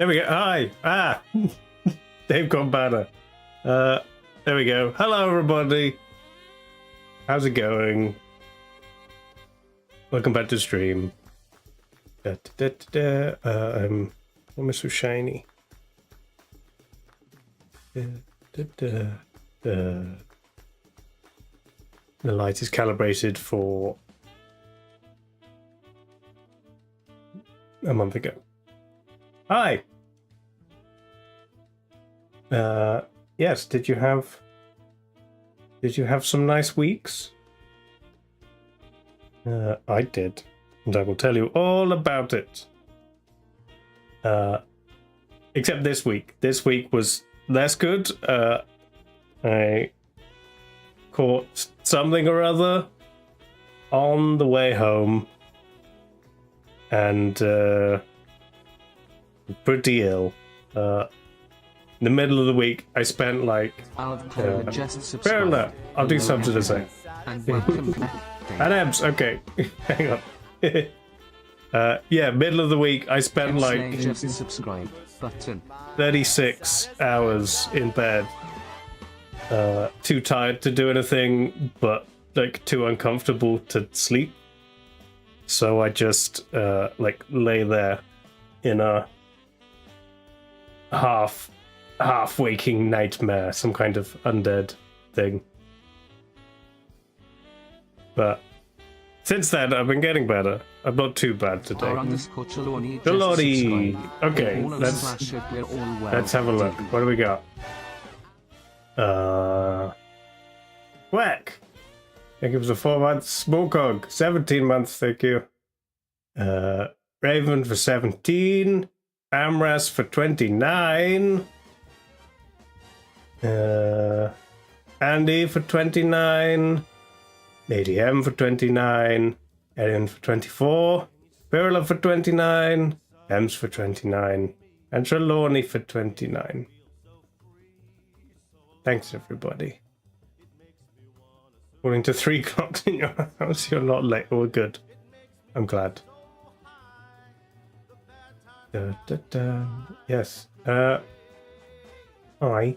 There we go. Hi. They've got better. There we go. Hello, everybody. How's it going? Welcome back to stream. I'm almost so shiny. The light is calibrated for a month ago. Hi. Yes, did you have some nice weeks? I did, and I will tell you all about it. Except this week. This week was less good. I caught something or other on the way home, and pretty ill. In the middle of the week, I spent like I'll do something to say. And Abs, okay. Hang on. Yeah, middle of the week, I spent like 36 hours in bed. Too tired to do anything, but like too uncomfortable to sleep. So I just like lay there in a half waking nightmare, some kind of undead thing. But since then, I've been getting better. I'm not too bad today. Chaloni. Okay, let's have a look. What do we got? Whack. Thank you for the 4 months. Smokog, 17 months. Thank you. Raven for 17. Amras for 29. Andy for 29. Lady M for 29. Arian for 24. Virla for 29. Ems for 29. And Trelawney for 29. Thanks, everybody. According to 3 clocks in your house, you're not late. Oh, good. I'm glad. Yes. Hi.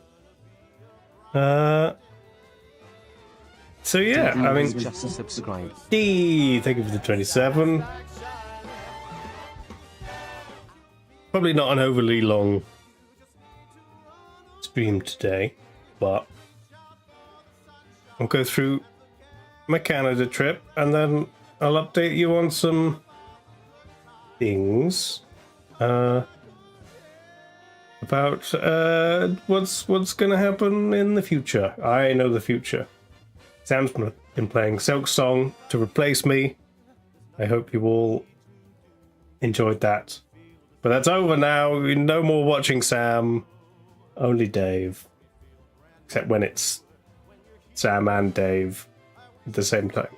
So yeah, I mean, D, thank you for the 27. Probably not an overly long stream today, but I'll go through my Canada trip and then I'll update you on some things about what's gonna happen in the future. I know the future. Sam's been playing Silk Song to replace me. I hope you all enjoyed that. But that's over now. No more watching Sam. Only Dave. Except when it's Sam and Dave at the same time.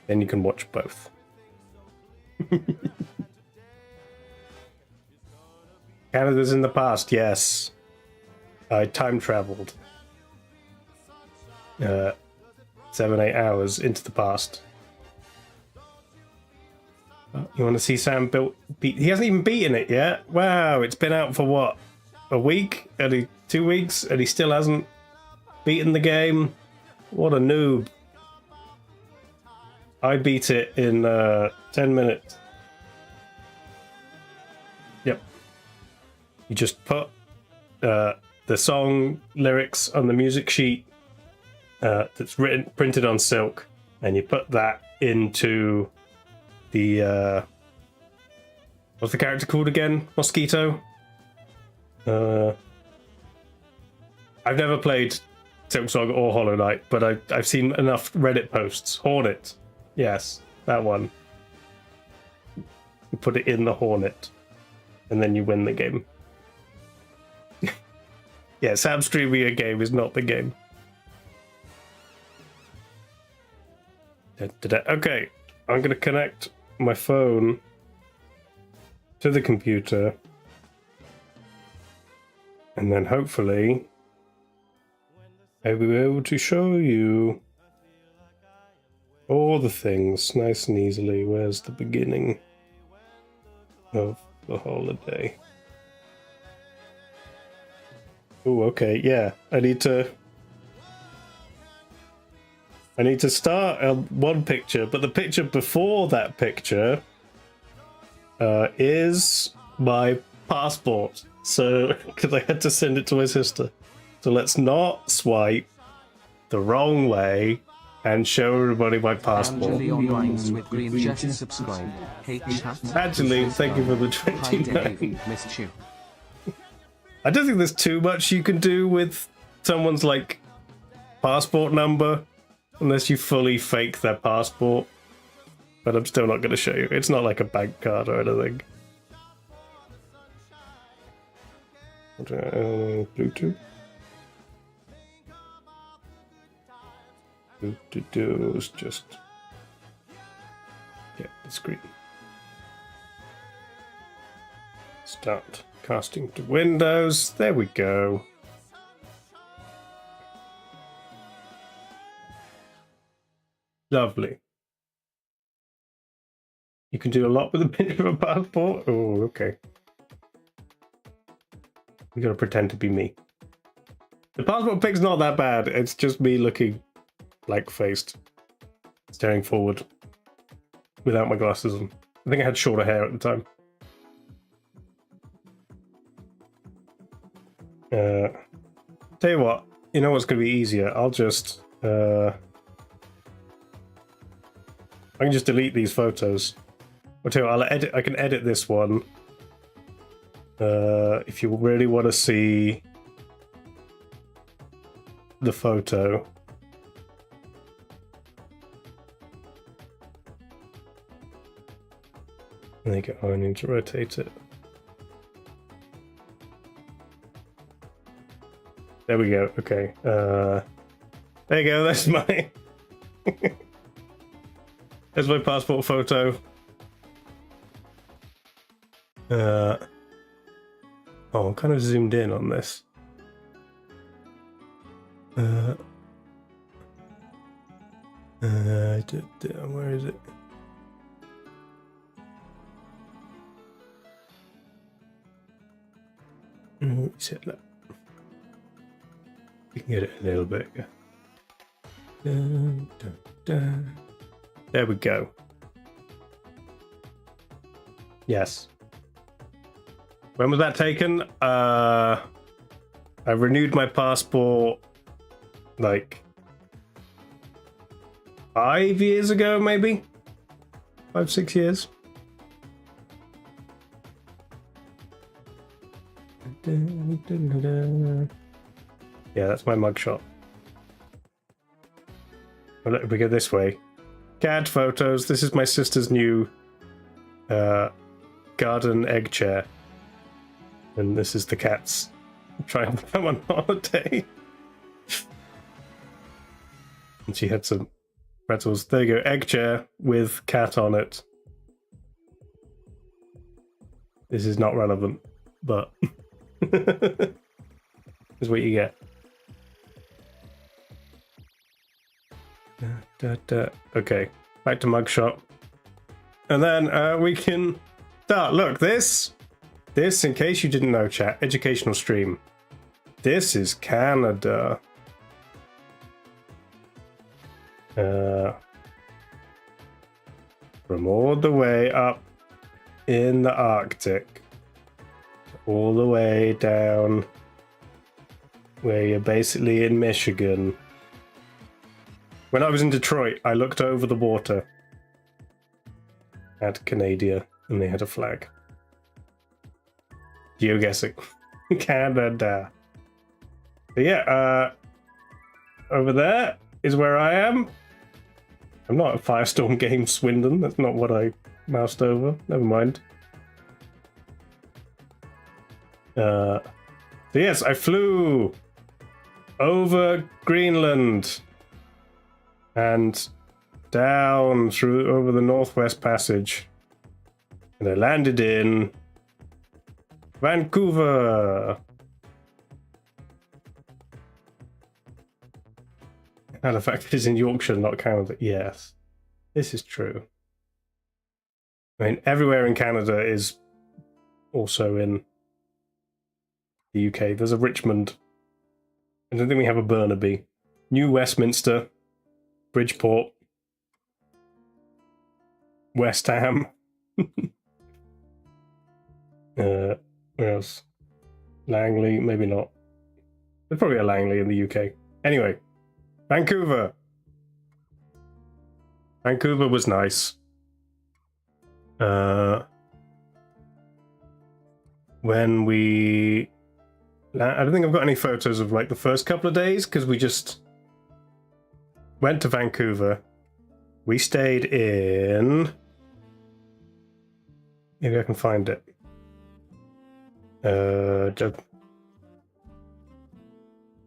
Then you can watch both. Canada's in the past, yes. I time traveled. 7-8 hours into the past. You want to see Sam beat? He hasn't even beaten it yet. Wow, it's been out for what? A week? 2 weeks? And he still hasn't beaten the game? What a noob. I beat it in 10 minutes. Yep. You just put the song lyrics on the music sheet that's printed on silk, and you put that into the what's the character called again? Mosquito? I've never played Silk Song or Hollow Knight, but I've seen enough Reddit posts. Hornet. Yes, that one. You put it in the Hornet, and then you win the game. Yeah, Sam streaming a game is not the game. Okay, I'm going to connect my phone to the computer, and then hopefully I'll be able to show you all the things nice and easily. Where's the beginning of the holiday? Oh, okay, yeah. I need to start on one picture, but the picture before that picture is my passport. So, because I had to send it to my sister. So let's not swipe the wrong way and show everybody my passport. Angeline with green just subscribe. Angeline, thank you for the 29. Missed you. I don't think there's too much you can do with someone's like passport number unless you fully fake their passport. But I'm still not going to show you. It's not like a bank card or anything. Bluetooth. Bluetooth, just get the screen. Start casting to Windows. There we go. Lovely. You can do a lot with a picture of a passport. Oh, okay. You gotta pretend to be me. The passport pic's not that bad. It's just me looking blank-faced, staring forward without my glasses on. I think I had shorter hair at the time. Tell you what, you know what's gonna be easier? I'll just I can just delete these photos. I'll tell you what, I can edit this one. If you really want to see the photo. There you go. I need to rotate it. There we go. Okay. There you go. That's my that's my passport photo. Oh, I'm kind of zoomed in on this. Where is it? Set that. We can get it a little bit. Dun, dun, dun. There we go. Yes. When was that taken? I renewed my passport like 5 years ago, maybe 5-6 years. Yeah, that's my mugshot. Well, look, we go this way. Cat photos. This is my sister's new garden egg chair. And this is the cats trying to come on holiday. And she had some pretzels. There you go, egg chair with cat on it. This is not relevant, but this is what you get. Okay, back to mugshot. And then we can start. Look, this, in case you didn't know, chat, educational stream. This is Canada. From all the way up in the Arctic, all the way down where you're basically in Michigan. When I was in Detroit, I looked over the water at Canadia and they had a flag. Geoguessing. Canada. But yeah, over there is where I am. I'm not at Firestorm Games Swindon. That's not what I moused over. Never mind. So yes, I flew over Greenland and down through over the Northwest Passage, and I landed in Vancouver. Halifax is in Yorkshire, not Canada. Yes, this is true. I mean, everywhere in Canada is also in the UK. There's a Richmond I don't think we have a Burnaby. New Westminster, Bridgeport, West Ham. Where else? Langley, maybe not. There's probably a Langley in the UK. Anyway, Vancouver. Vancouver was nice. When we... I don't think I've got any photos of like the first couple of days because we just went to Vancouver. We stayed in... Maybe I can find it.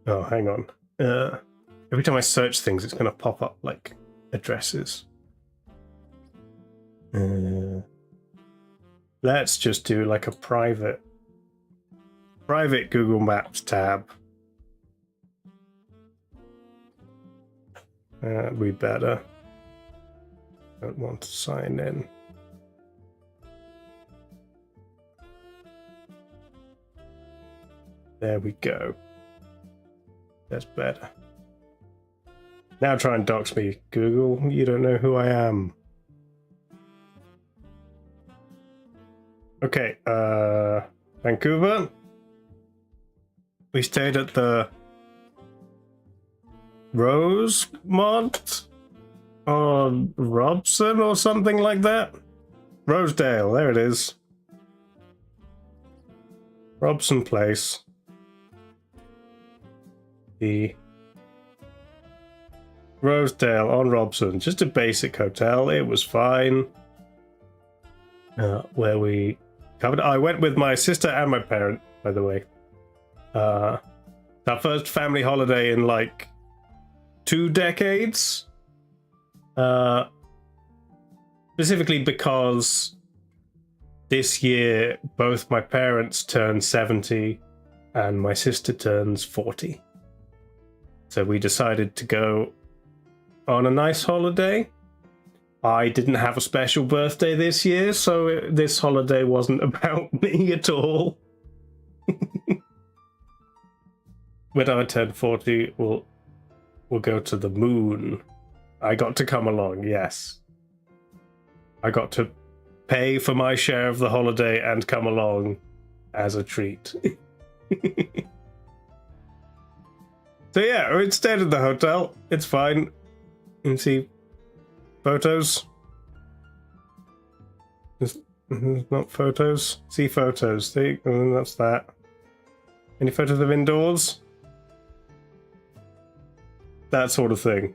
Oh, hang on. Every time I search things, it's going to pop up like addresses. Let's just do like a private Google Maps tab. We better. Don't want to sign in. There we go. That's better. Now try and dox me, Google. You don't know who I am. Okay, Vancouver. We stayed at the Rosemont or Robson or something like that. Rosedale, there it is. Robson Place. The Rosedale on Robson, just a basic hotel. It was fine. Where we covered. I went with my sister and my parent, by the way. Our first family holiday in like 2 decades. Specifically because this year both my parents turned 70 and my sister turns 40. So we decided to go on a nice holiday. I didn't have a special birthday this year, so this holiday wasn't about me at all. When I turn 40, we'll go to the moon. I got to come along, yes. I got to pay for my share of the holiday and come along as a treat. So yeah, we stayed at the hotel. It's fine. You can see photos. There's not photos. See photos. See, and that's that. Any photos of indoors? That sort of thing.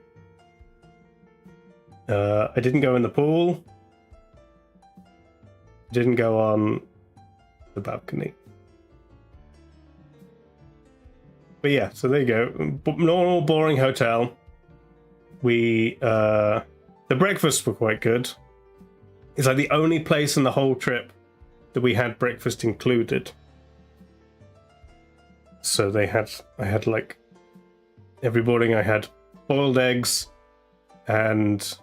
I didn't go in the pool. Didn't go on the balcony. But yeah, so there you go. Normal, boring hotel. We, the breakfasts were quite good. It's like the only place in the whole trip that we had breakfast included. So I had like, every morning I had boiled eggs and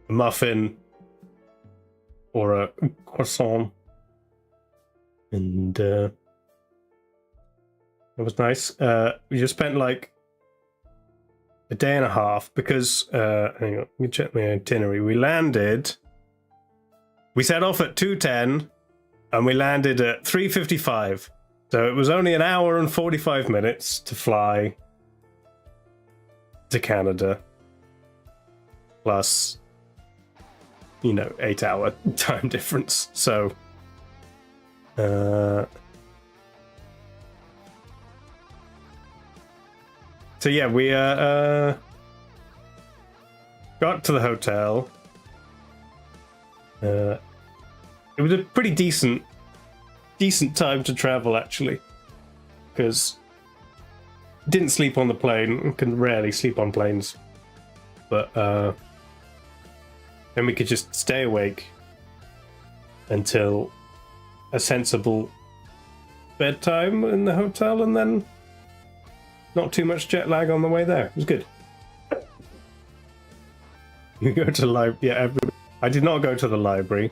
a muffin or a croissant. And, it was nice. We just spent like a day and a half because, hang on, let me check my itinerary. We set off at 2:10 and we landed at 3:55. So it was only an hour and 45 minutes to fly to Canada. Plus, 8-hour time difference. So, So yeah, we got to the hotel. It was a pretty decent time to travel, actually, because didn't sleep on the plane. Can rarely sleep on planes, but then we could just stay awake until a sensible bedtime in the hotel, and then not too much jet lag on the way there. It was good. You go to the library. Yeah, I did not go to the library.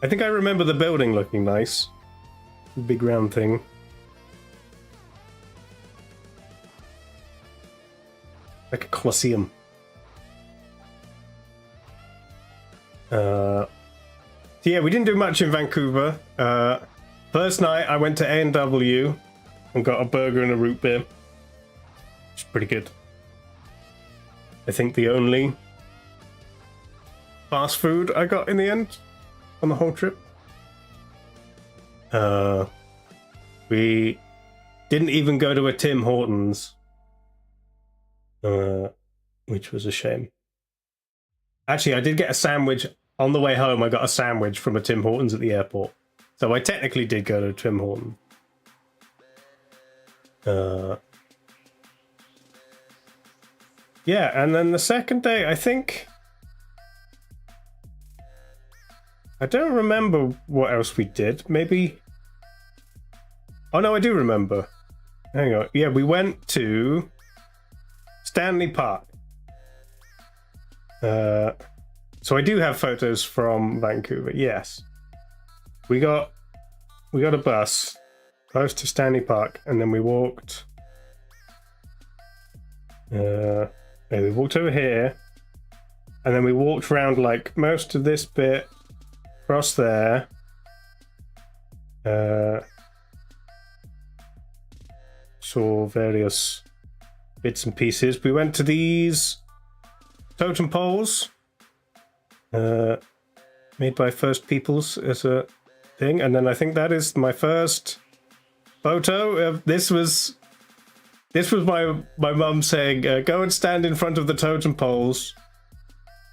I think I remember the building looking nice. Big round thing. like a coliseum. So yeah, we didn't do much in Vancouver. First night I went to A&W and got a burger and a root beer. Which is pretty good. I think the only fast food I got in the end on the whole trip. We didn't even go to a Tim Hortons, which was a shame. Actually, I did get a sandwich on the way home. I got a sandwich from a Tim Hortons at the airport, so I technically did go to Tim Hortons. Yeah, and then the second day, I think I don't remember what else we did. Maybe. Oh no, I do remember. Hang on. Yeah, we went to Stanley Park. So I do have photos from Vancouver. Yes, we got a bus close to Stanley Park, and then we walked. We walked over here, and then we walked around like most of this bit, across there. Saw various bits and pieces. We went to these totem poles made by First Peoples as a thing, and then I think that is my first photo. This was my mum saying, go and stand in front of the totem poles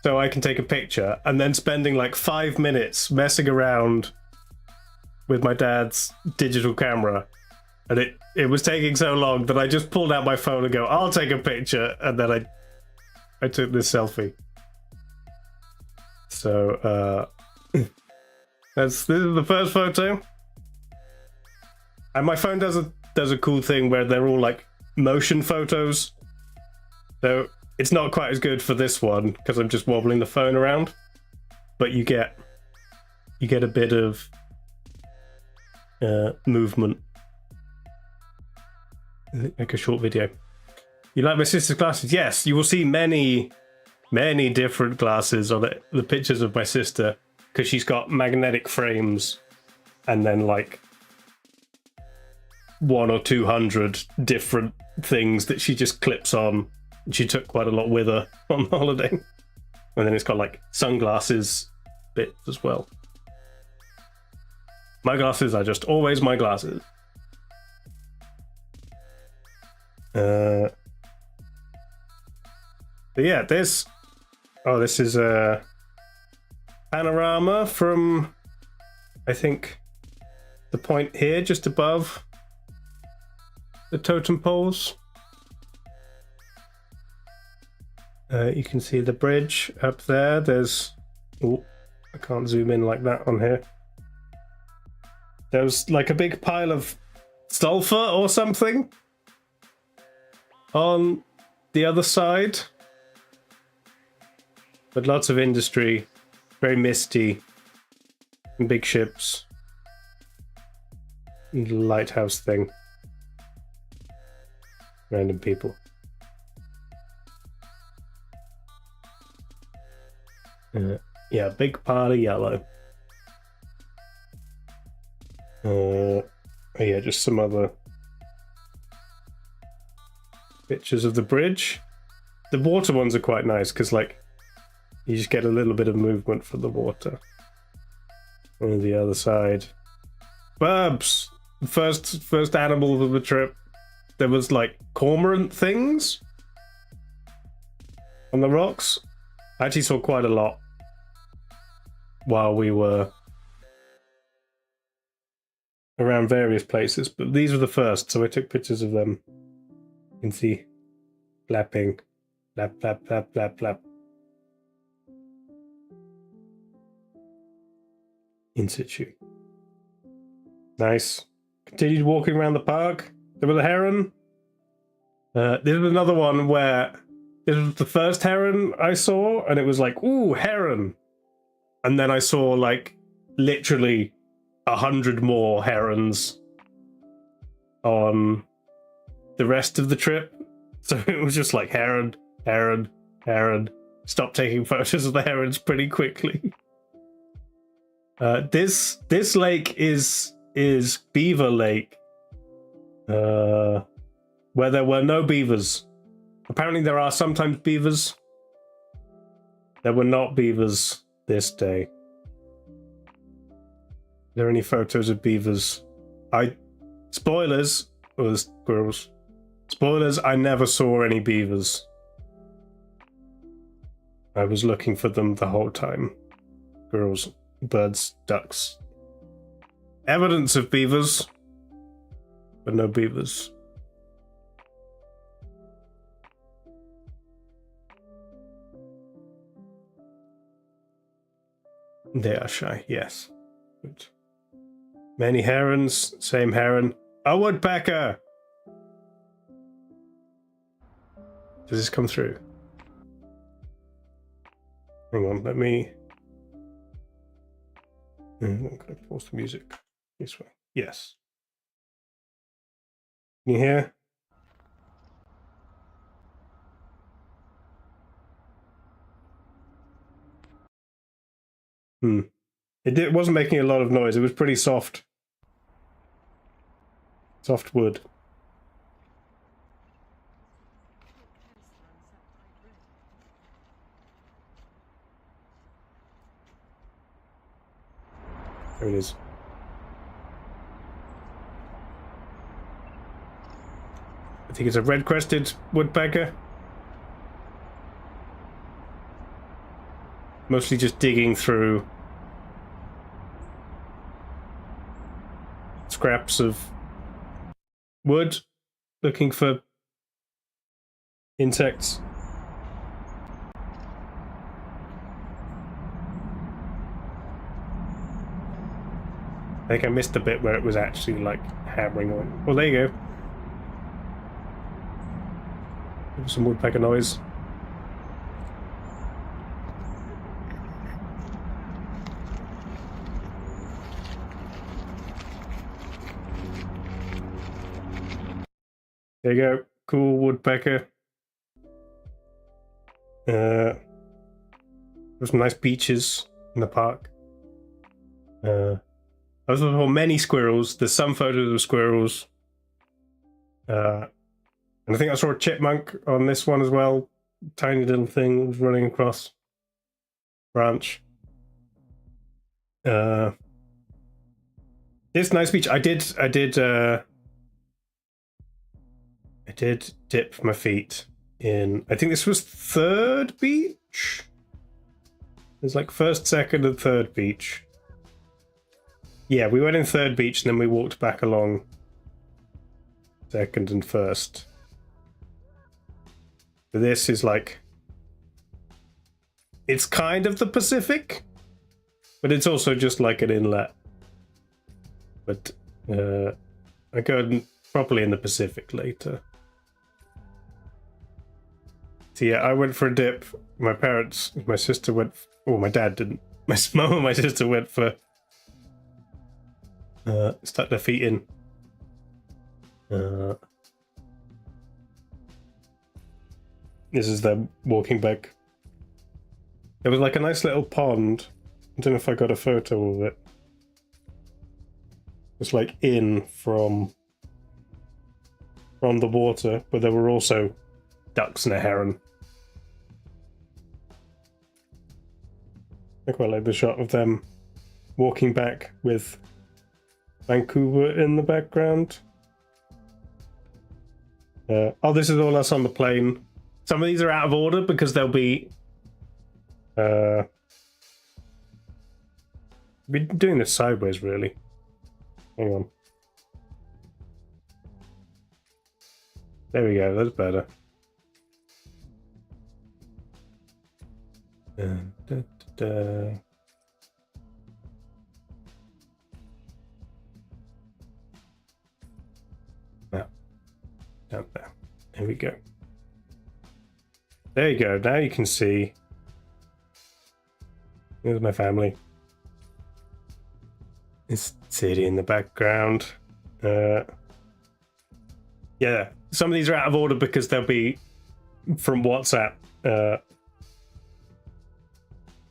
so I can take a picture, and then spending like 5 minutes messing around with my dad's digital camera, and it was taking so long that I just pulled out my phone and go, I'll take a picture, and then I took this selfie. So this is the first photo, and my phone does a cool thing where they're all like motion photos, so it's not quite as good for this one because I'm just wobbling the phone around, but you get a bit of movement, like a short video. You like my sister's glasses? Yes, you will see many different glasses on the pictures of my sister, because she's got magnetic frames and then like 100 or 200 different things that she just clips on. She took quite a lot with her on holiday. And then it's got like sunglasses bits as well. My glasses are just always my glasses. But yeah, this is a panorama from, I think, the point here just above the totem poles. You can see the bridge up there. There's, oh, I can't zoom in like that on here. There's like a big pile of sulfur or something on the other side. But lots of industry, very misty, and big ships. And the lighthouse thing. Random people. Yeah, big pile of yellow. Yeah, just some other pictures of the bridge. The water ones are quite nice because, like, you just get a little bit of movement from the water. On the other side, burbs. The first animal of the trip. There was like cormorant things on the rocks. I actually saw quite a lot while we were around various places, but these were the first, so I took pictures of them. You can see flapping, flap, flap, flap, flap, flap. In situ. Nice. Continued walking around the park. There was a heron. This was another one where this was the first heron I saw, and it was like, ooh, heron. And then I saw like literally 100 more herons on the rest of the trip. So it was just like heron, Heron. Heron. Stop taking photos of the herons pretty quickly. This lake is Beaver Lake. Where there were no beavers. Apparently there are sometimes beavers. There were not beavers this day. Are there any photos of beavers? Spoilers, or squirrels. Spoilers, I never saw any beavers. I was looking for them the whole time. Squirrels, birds, ducks. Evidence of beavers, but no beavers. They are shy, yes. Good. Many herons, same heron. A woodpecker! Does this come through? Hang on, let me... I'm going to pause the music this way. Yes. Can you hear? It wasn't making a lot of noise. It was pretty soft. Soft wood. There it is. I think it's a red-crested woodpecker. Mostly just digging through scraps of wood, looking for insects. I think I missed the bit where it was actually like hammering on. Well, there you go. Some woodpecker noise. There you go. Cool woodpecker. There's some nice beaches in the park. I was looking for many squirrels. There's some photos of squirrels. And I think I saw a chipmunk on this one as well. Tiny little thing was running across branch. This nice beach. I did dip my feet in. I think this was third beach. There's like first, second, and third beach. Yeah, we went in third beach and then we walked back along second and first. This is like, it's kind of the Pacific, but it's also just like an inlet. But I go properly in the Pacific later. So yeah, I went for a dip. My parents, my sister went, oh, my dad didn't. My mum and my sister went for stuck their feet in. This is them walking back. There was like a nice little pond. I don't know if I got a photo of it. It's like in from the water, but there were also ducks and a heron. I quite like the shot of them walking back with Vancouver in the background. Oh, this is all us on the plane. Some of these are out of order because they'll be... we're doing this sideways, really. Hang on. There we go, that's better. Now, down there. There we go. There you go. Now you can see. Here's my family. This city in the background. Yeah, some of these are out of order because they'll be from WhatsApp.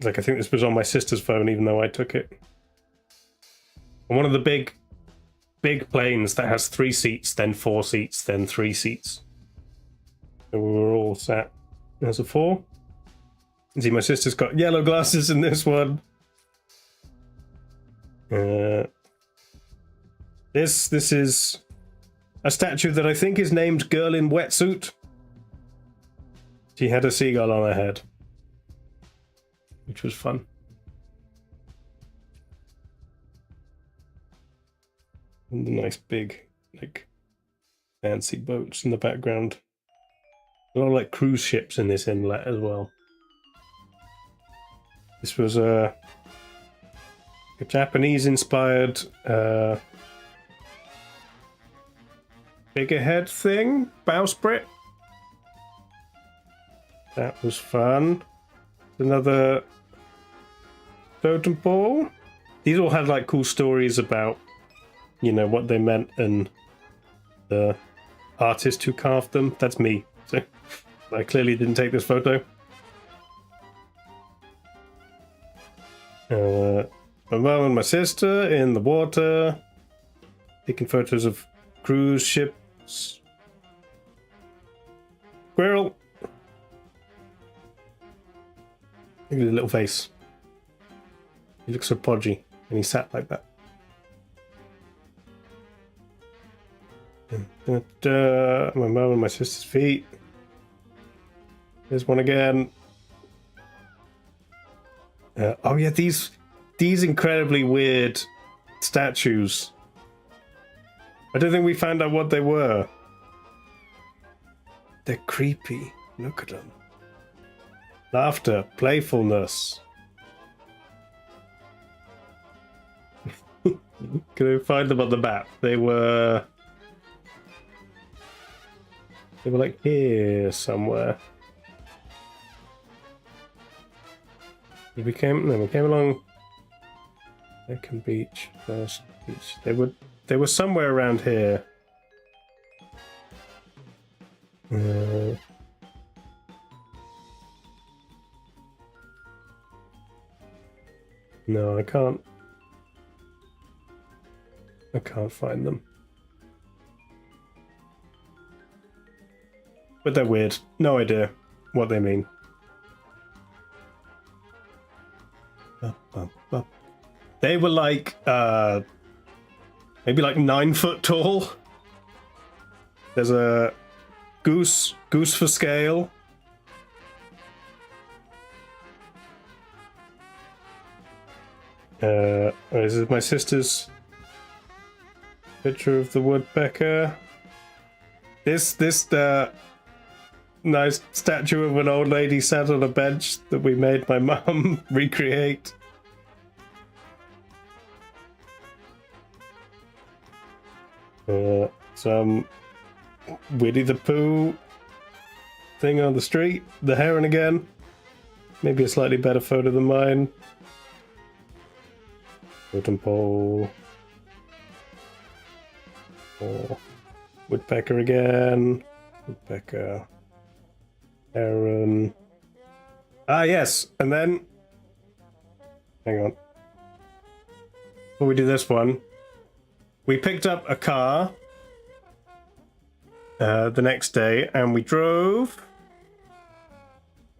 Like, I think this was on my sister's phone, even though I took it. And one of the big planes that has 3 seats, then 4 seats, then 3 seats. So we were all sat as a 4. You see, my sister's got yellow glasses in this one. This is a statue that I think is named Girl in Wetsuit. She had a seagull on her head, which was fun. And the nice big, like, fancy boats in the background. A lot of like cruise ships in this inlet as well. This was a Japanese-inspired figurehead thing, bowsprit. That was fun. Another totem pole. These all had like cool stories about, you know, what they meant and the artist who carved them. That's me. So I clearly didn't take this photo. My mom and my sister in the water, taking photos of cruise ships. Squirrel. Look at his little face. He looks so podgy, and he sat like that. My mom and my sister's feet. There's one again. Oh yeah, these incredibly weird statues. I don't think we found out what they were. They're creepy. Look at them. Laughter, playfulness. Can I find them on the map? They were like here somewhere. We came along Second Beach, First Beach. They were somewhere around here. No, I can't find them. But they're weird. No idea what they mean. They were like maybe like 9 foot tall. There's a goose for scale. This is my sister's picture of the woodpecker. This nice statue of an old lady sat on a bench that we made my mum recreate. Some Winnie the Pooh thing on the street. The heron again. Maybe a slightly better photo than mine. Totem pole. Oh, woodpecker again. Woodpecker. Heron. Ah, yes. And then... Hang on. Before we do this one, we picked up a car the next day, and we drove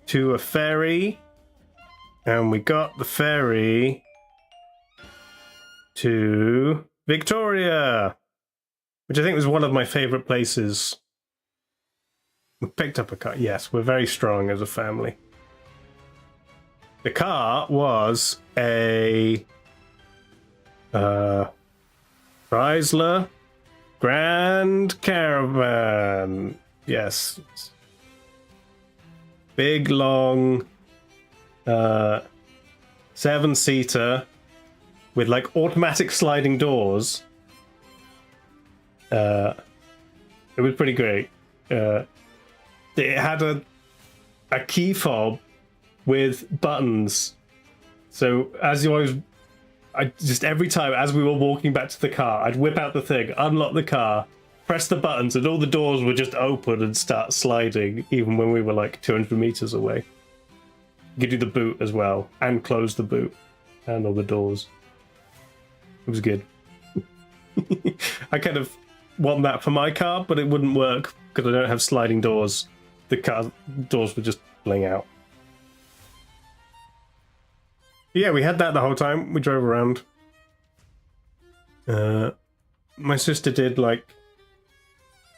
to a ferry, and we got the ferry to Victoria, which I think was one of my favorite places. We picked up a car. Yes, we're very strong as a family. The car was a Chrysler Grand Caravan. Yes. Big, long 7-seater with like automatic sliding doors. It was pretty great. It had a key fob with buttons. So as you always, every time as we were walking back to the car, I'd whip out the thing, unlock the car, press the buttons and all the doors would just open and start sliding, even when we were like 200 meters away. You could do the boot as well, and close the boot, and all the doors. It was good. I kind of want that for my car, but it wouldn't work because I don't have sliding doors. The car doors would just fling out. Yeah, we had that the whole time. We drove around. My sister did like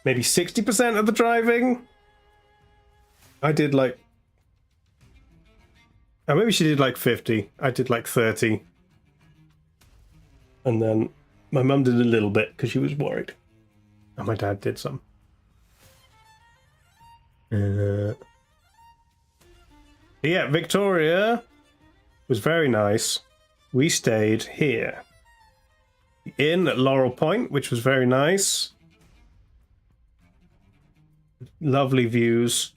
maybe 60% of the driving. I did like... Oh, maybe she did like 50. I did like 30. And then my mum did a little bit because she was worried. And my dad did some. Yeah, Victoria was very nice. We stayed here. In at Laurel Point, which was very nice. Lovely views.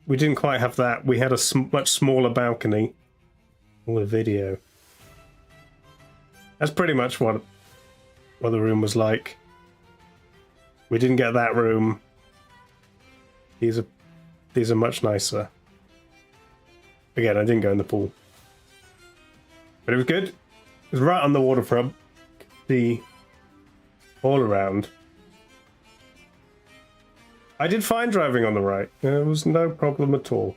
We didn't quite have that. We had a much smaller balcony. With a video. That's pretty much what the room was like. We didn't get that room. These are much nicer. Again, I didn't go in the pool. But it was good. It was right on the waterfront. See all around. I did fine driving on the right. There was no problem at all.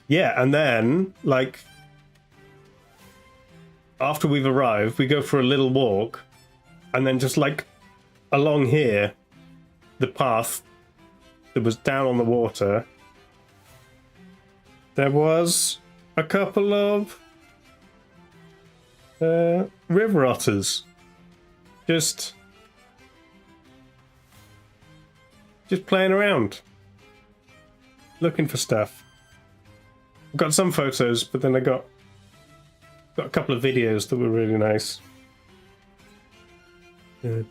Yeah, and then, like, after we've arrived, we go for a little walk, and then just, like, along here, the path that was down on the water, there was a couple of river otters. Just playing around. Looking for stuff. I got some photos, but then I got a couple of videos that were really nice. Yeah.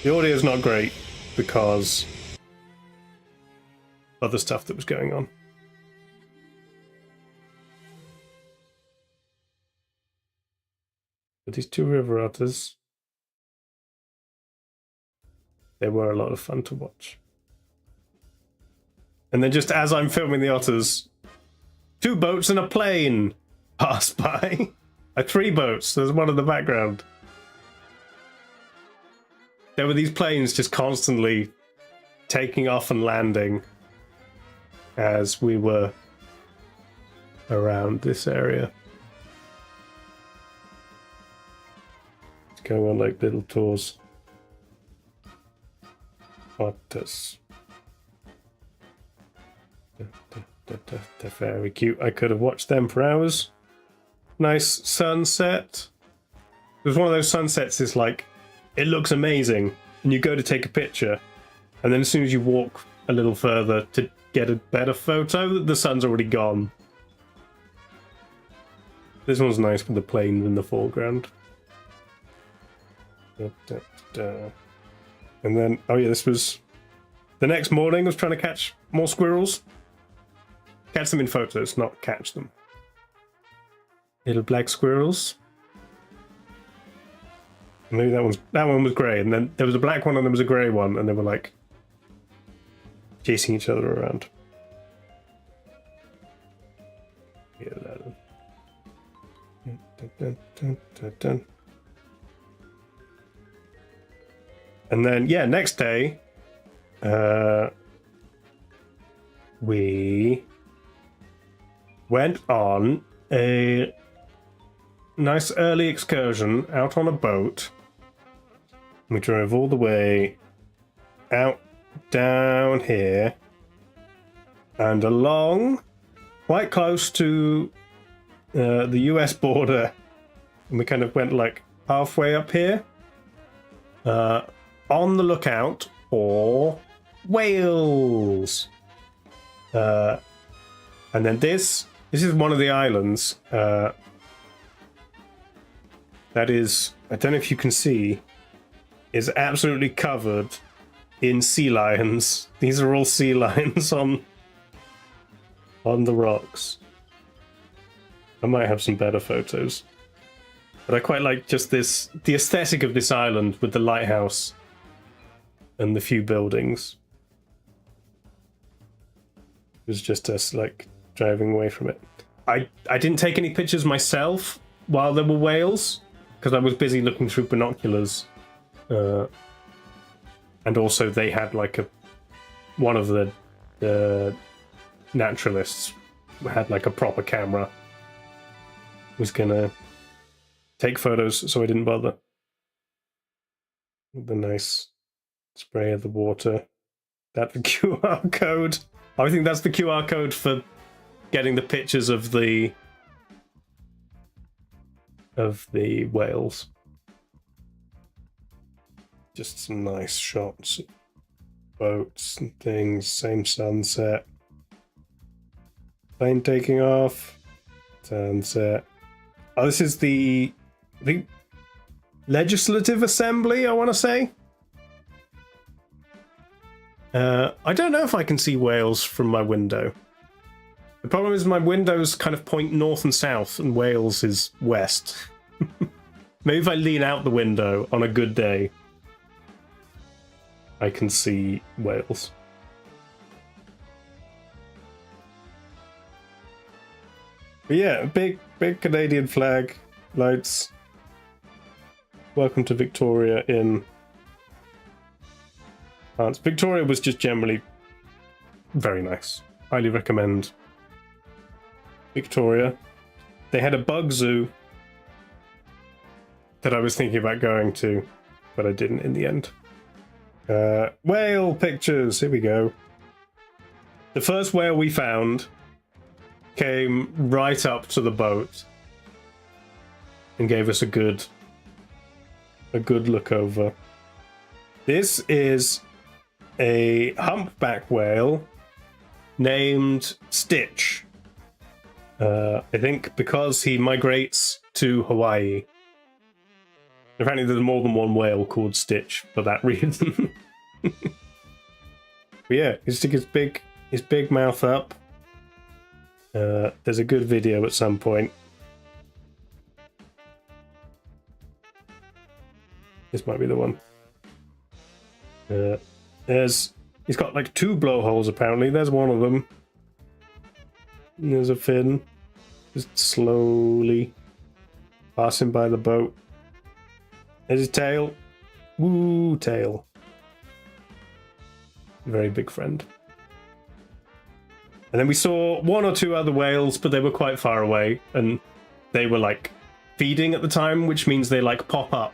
The audio is not great because other stuff that was going on. But these two river otters, they were a lot of fun to watch. And then just as I'm filming the otters, 2 boats and a plane pass by. 3 boats, there's one in the background. There were these planes just constantly taking off and landing as we were around this area. It's going on like little tours. Otters. They're very cute. I could have watched them for hours. Nice sunset. It was one of those sunsets, it's like, it looks amazing, and you go to take a picture, and then as soon as you walk a little further to get a better photo, the sun's already gone. This one's nice with the planes in the foreground. And then, oh yeah, this was... The next morning I was trying to catch more squirrels. Catch them in photos, not catch them. Little black squirrels. Maybe that one was grey, and then there was a black one and there was a grey one, and they were like chasing each other around. And then yeah, next day, we went on a nice early excursion out on a boat. We drove all the way out down here and along quite close to the US border, and we kind of went like halfway up here, on the lookout for whales. And then this is one of the islands that is, I don't know if you can see, is absolutely covered in sea lions. These are all sea lions on the rocks. I might have some better photos. But I quite like just this, the aesthetic of this island with the lighthouse and the few buildings. It was just us like driving away from it. I didn't take any pictures myself while there were whales because I was busy looking through binoculars. And also they had like one of the naturalists had like a proper camera, was gonna take photos, so I didn't bother. The nice spray of the water. That the QR code. I think that's the QR code for getting the pictures of the whales. Just some nice shots, boats and things. Same sunset. Plane taking off. Sunset. Oh, this is the Legislative Assembly, I want to say. I don't know if I can see Wales from my window. The problem is my windows kind of point north and south, and Wales is west. Maybe if I lean out the window on a good day, I can see Wales. But yeah, big Canadian flag, lights. Welcome to Victoria in France. Victoria was just generally very nice. Highly recommend Victoria. They had a bug zoo that I was thinking about going to, but I didn't in the end. Whale pictures, here we go. The first whale we found came right up to the boat and gave us a good look over. This is a humpback whale named Stitch. I think because he migrates to Hawaii. Apparently there's more than one whale called Stitch for that reason. But yeah, he stick his big mouth up. There's a good video at some point. This might be the one. He's got like 2 blowholes apparently. There's one of them. And there's a fin. Just slowly passing by the boat. There's his tail. Woo, tail. Very big friend. And then we saw 1 or 2 other whales, but they were quite far away, and they were like feeding at the time, which means they like pop up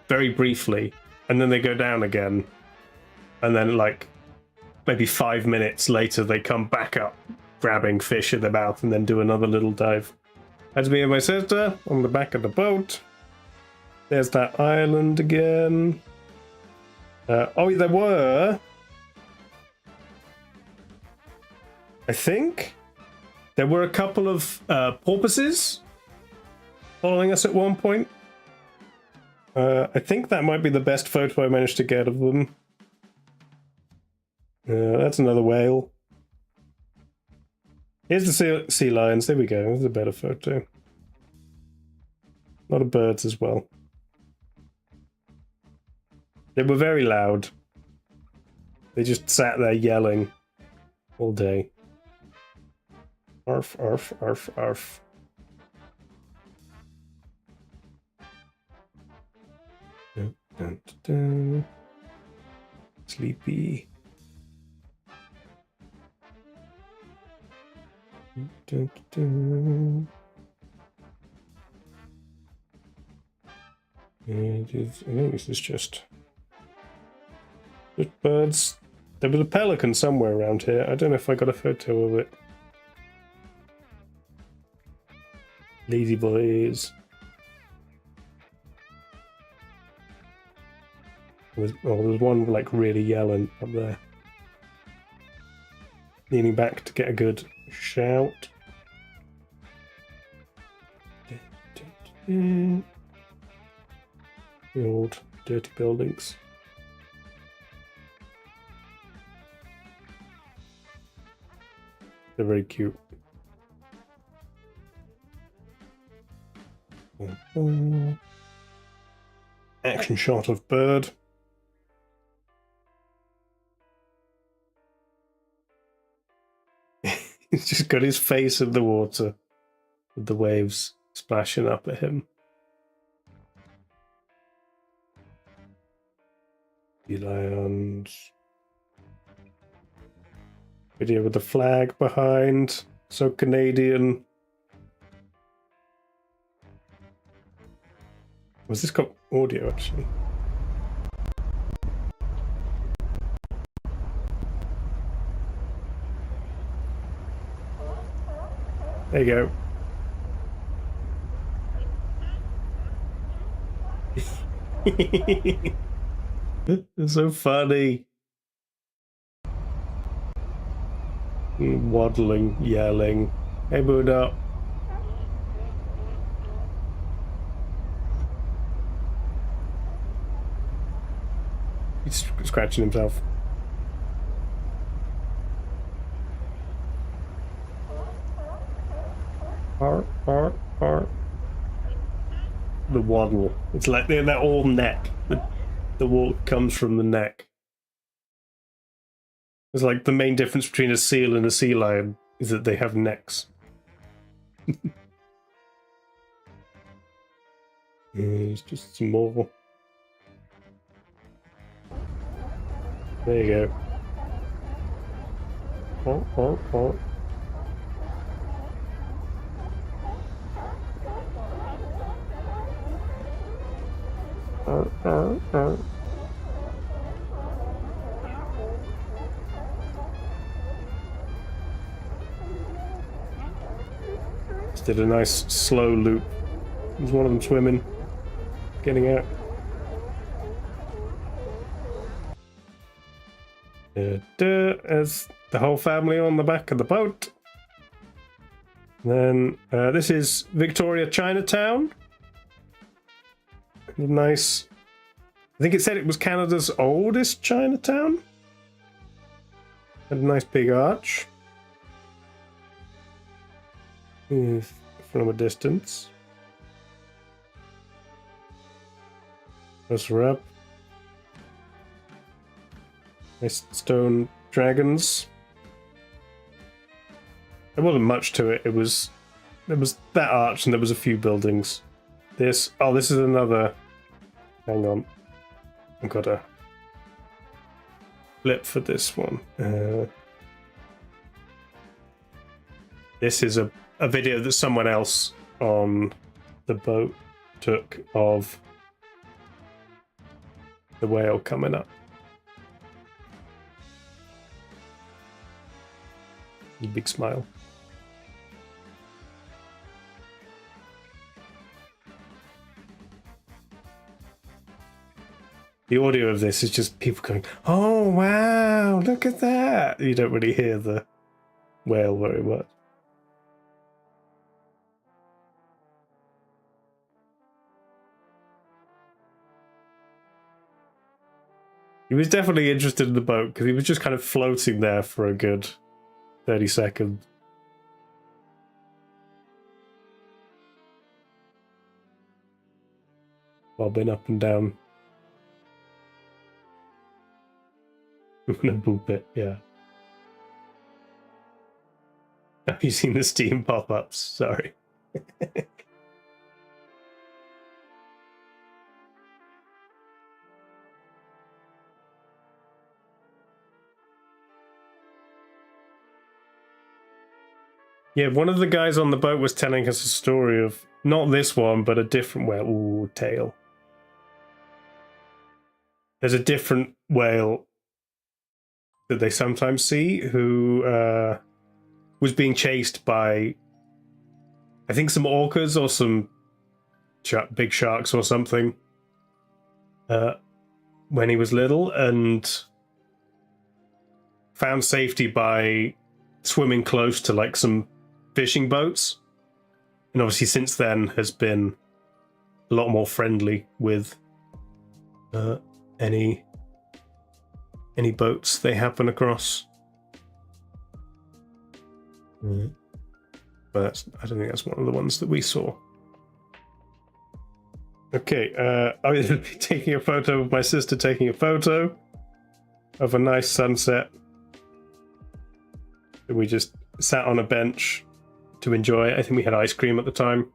very briefly, and then they go down again. And then like maybe 5 minutes later, they come back up, grabbing fish in their mouth, and then do another little dive. That's me and my sister on the back of the boat. There's that island again. Oh, there were... I think there were a couple of porpoises following us at one point. I think that might be the best photo I managed to get of them. That's another whale. Here's the sea lions. There we go. There's a better photo. A lot of birds as well. They were very loud. They just sat there yelling all day. Arf, arf, arf, arf. Dun, dun, dun. Sleepy. Dun, dun. I think this is just birds. There was a pelican somewhere around here. I don't know if I got a photo of it. Lazy boys. There's one like really yelling up there. Leaning back to get a good shout. The old dirty buildings. They're very cute. Action shot of bird. He's just got his face in the water with the waves splashing up at him. Sea lions. Video with the flag behind. So Canadian. Was this got audio actually? There you go. It's so funny. Waddling, yelling. Hey, Buddha. He's scratching himself. The waddle. It's like they're all neck. The walk comes from the neck. It's like the main difference between a seal and a sea lion is that they have necks. There's just some more. There you go. Just did a nice slow loop. There's one of them swimming, getting out. As the whole family on the back of the boat. And then this is Victoria Chinatown. Nice. I think it said it was Canada's oldest Chinatown. Had a nice big arch. From a distance. Closer up. Nice stone dragons. There wasn't much to it. There was that arch and there was a few buildings. This is another. Hang on. I've got a flip for this one. This is a video that someone else on the boat took of the whale coming up. A big smile. The audio of this is just people going, "Oh wow, look at that!" You don't really hear the whale very much. He was definitely interested in the boat because he was just kind of floating there for a good 30 seconds. Bobbing up and down. In a pulpit, yeah. Have you seen the Steam pop-ups? Sorry. Yeah, one of the guys on the boat was telling us a story of, not this one, but a different whale. Ooh, tail. There's a different whale that they sometimes see who was being chased by, I think, some orcas or some big sharks or something when he was little, and found safety by swimming close to like some fishing boats, and obviously since then has been a lot more friendly with any boats they happen across. But I don't think that's one of the ones that we saw. Okay, I was taking a photo of my sister taking a photo of a nice sunset. We just sat on a bench to enjoy it. I think we had ice cream at the time.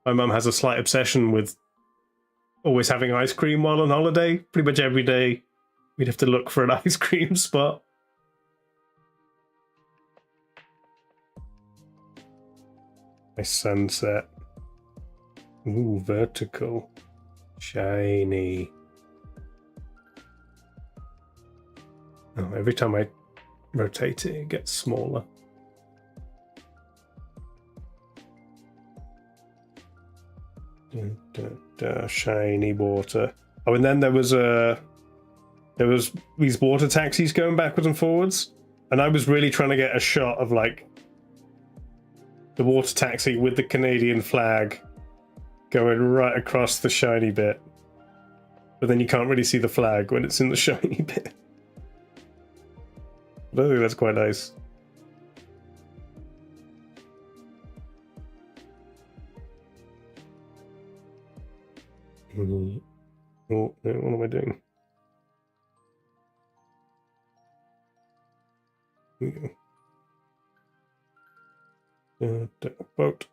My mum has a slight obsession with always having ice cream while on holiday. Pretty much every day we'd have to look for an ice cream spot. Nice sunset. Ooh, vertical. Shiny. Oh, every time I rotate it, it gets smaller. Shiny water. Oh, and then there was these water taxis going backwards and forwards, and I was really trying to get a shot of like the water taxi with the Canadian flag going right across the shiny bit, but then you can't really see the flag when it's in the shiny bit. But I think that's quite nice. Oh, no, what am I doing? Here we go. Boat.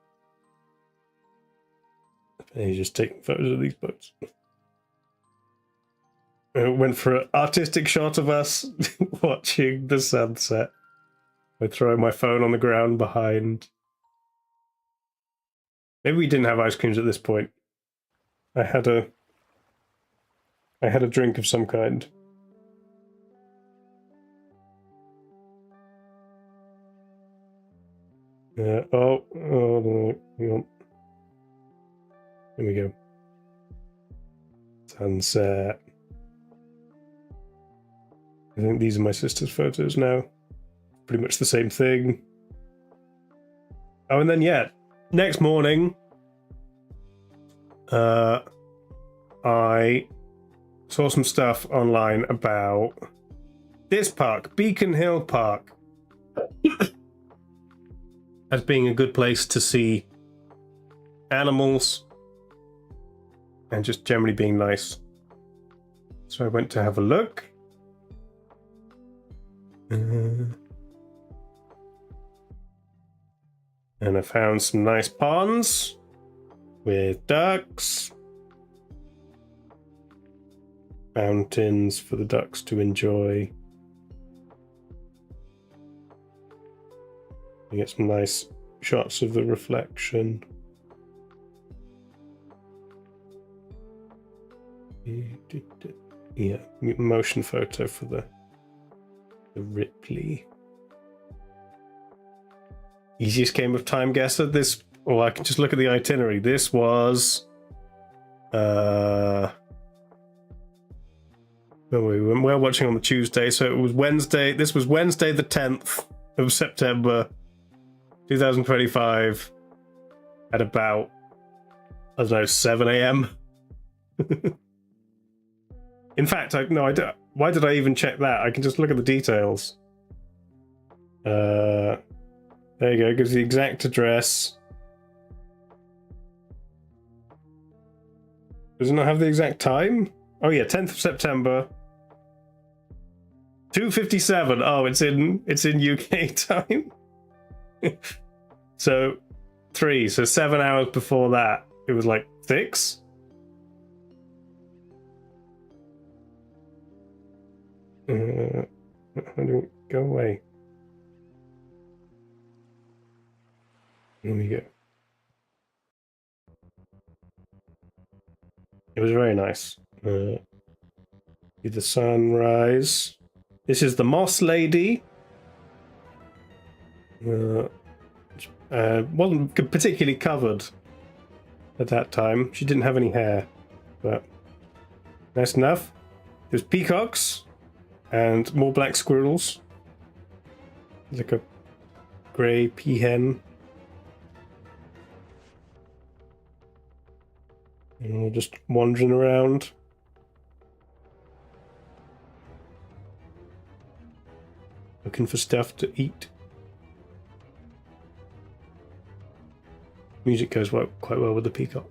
He's just taking photos of these boats. I went for an artistic shot of us watching the sunset. I throw my phone on the ground behind. Maybe we didn't have ice creams at this point. I had a drink of some kind. Oh, no, hang on. Here we go. Sunset. I think these are my sister's photos now. Pretty much the same thing. Oh, and then yeah, next morning, I saw some stuff online about this park, Beacon Hill Park, as being a good place to see animals and just generally being nice. So I went to have a look. And I found some nice ponds with ducks, fountains for the ducks to enjoy. You get some nice shots of the reflection. Yeah, motion photo for the Ripley. Easiest game of time guesser. This, or I can just look at the itinerary. This was we were watching on the Tuesday, so it was Wednesday. This was Wednesday the 10th of September 2025 at about, I don't know, 7 a.m. In fact, why did I even check that? I can just look at the details. There you go, gives the exact address. Does it not have the exact time? Oh yeah, 10th of September. 2:57. Oh, it's in UK time. So 7 hours before that, it was like 6. How do we go away? There we go. It was very nice. See the sunrise. This is the Moss Lady. Wasn't particularly covered at that time. She didn't have any hair, but nice enough. There's peacocks and more black squirrels. Like a grey peahen. And we're just wandering around. Looking for stuff to eat. Music goes quite well with the peacock.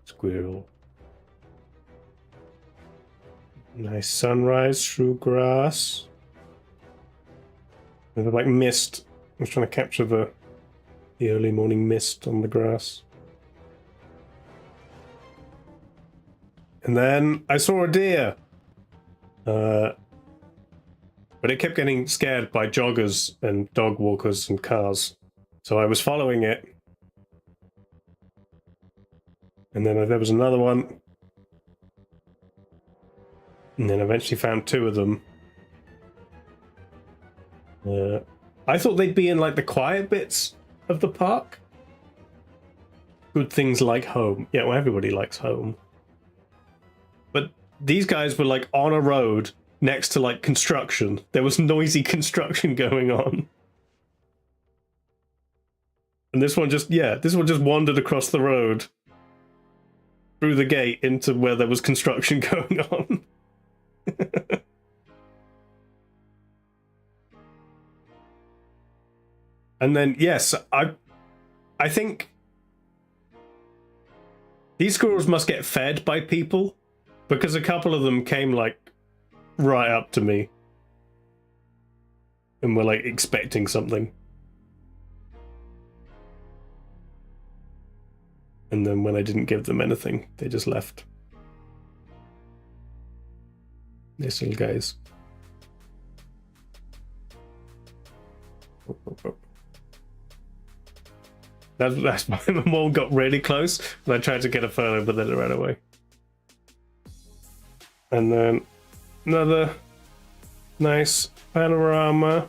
Squirrel. Nice sunrise through grass. There's like mist. I was trying to capture the early morning mist on the grass. And then I saw a deer. But it kept getting scared by joggers and dog walkers and cars. So I was following it. And then there was another one. And then eventually found two of them. I thought they'd be in like the quiet bits of the park. Good things like home. Yeah, well, everybody likes home. But these guys were like on a road next to like construction. There was noisy construction going on. And this one just wandered across the road through the gate into where there was construction going on. And then, yes, I think these squirrels must get fed by people, because a couple of them came like right up to me and were like expecting something. And then when I didn't give them anything, they just left. Nice little guys. That's why my mom got really close, and I tried to get a photo, but then it ran away. And then another nice panorama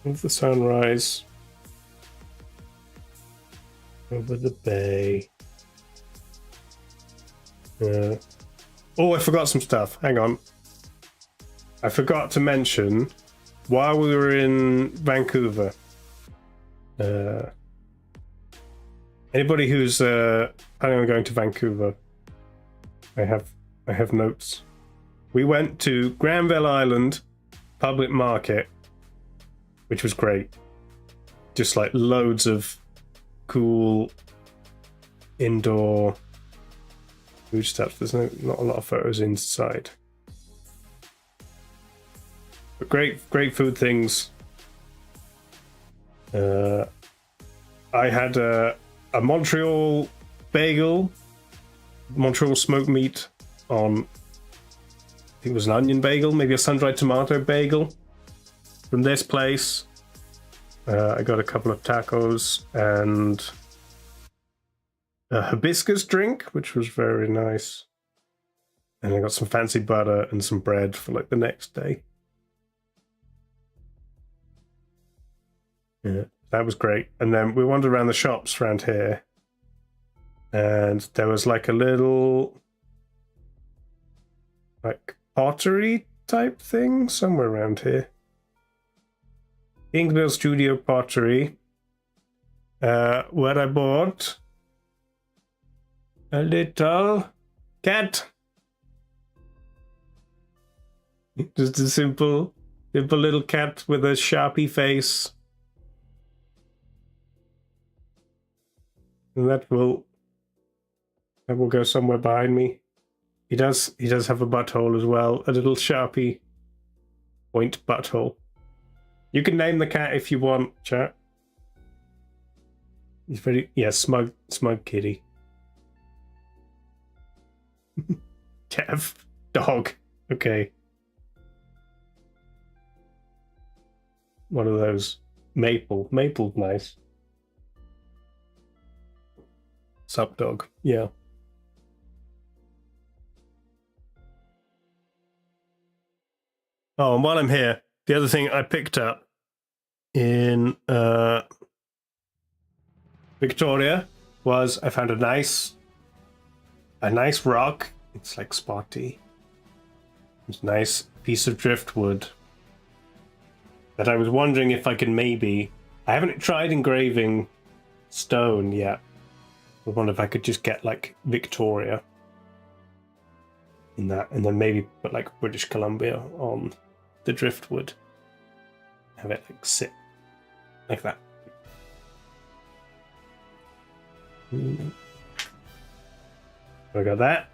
of the sunrise over the bay. Oh, I forgot some stuff. Hang on. I forgot to mention, while we were in Vancouver, anybody who's planning on going to Vancouver, I have notes. We went to Granville Island Public Market, which was great. Just like loads of cool indoor food stuff. There's not a lot of photos inside, but great food things. I had a Montreal bagel, Montreal smoked meat on, I think it was an onion bagel, maybe a sun-dried tomato bagel from this place. I got a couple of tacos and a hibiscus drink, which was very nice. And I got some fancy butter and some bread for like the next day. Yeah, that was great. And then we wandered around the shops around here, and there was like a little like pottery type thing somewhere around here. Inkville Studio Pottery, where I bought a little cat. Just a simple little cat with a Sharpie face. And that will go somewhere behind me. He does have a butthole as well, a little Sharpie point butthole. You can name the cat if you want, chat. He's very, yeah, smug kitty. Kev, dog. Okay. One of those. Maple, nice. Sup, dog. Yeah. Oh, and while I'm here, the other thing I picked up in Victoria was I found a nice rock. It's like spotty. It's a nice piece of driftwood that I was wondering if I could maybe... I haven't tried engraving stone yet. I wonder if I could just get like Victoria in that, and then maybe put like British Columbia on the driftwood. Have it like sit like that. I got that.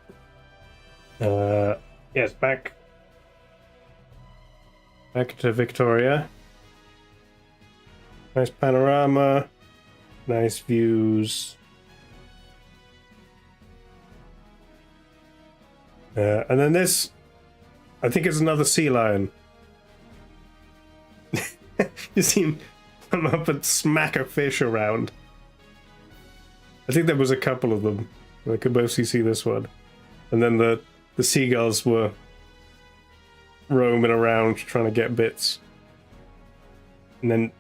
Yes, back to Victoria. Nice panorama, nice views. And then this, I think it's another sea lion. You see him come up and smack a fish around. I think there was a couple of them. I could mostly see this one. And then the seagulls were roaming around trying to get bits. And then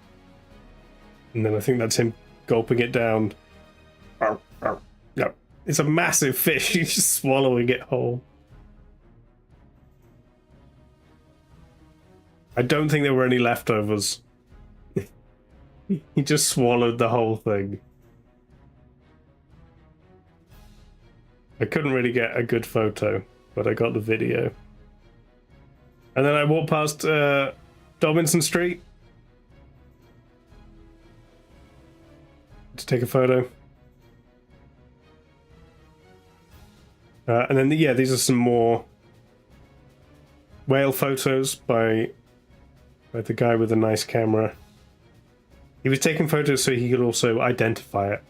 I think that's him gulping it down. No, it's a massive fish. He's just swallowing it whole. I don't think there were any leftovers. He just swallowed the whole thing. I couldn't really get a good photo, but I got the video. And then I walked past Dobinson Street to take a photo. And then, yeah, these are some more whale photos by the guy with a nice camera. He was taking photos so he could also identify it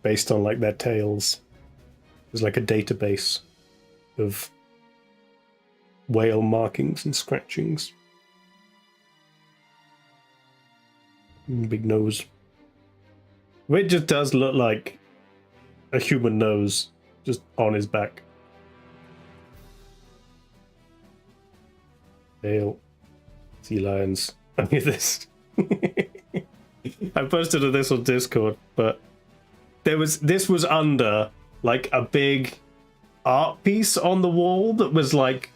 based on like their tails. There's like a database of whale markings and scratchings. Big nose. It just does look like a human nose just on his back. Tail. Sea lions. Look at this. I posted this on Discord, but this was under like a big art piece on the wall that was like,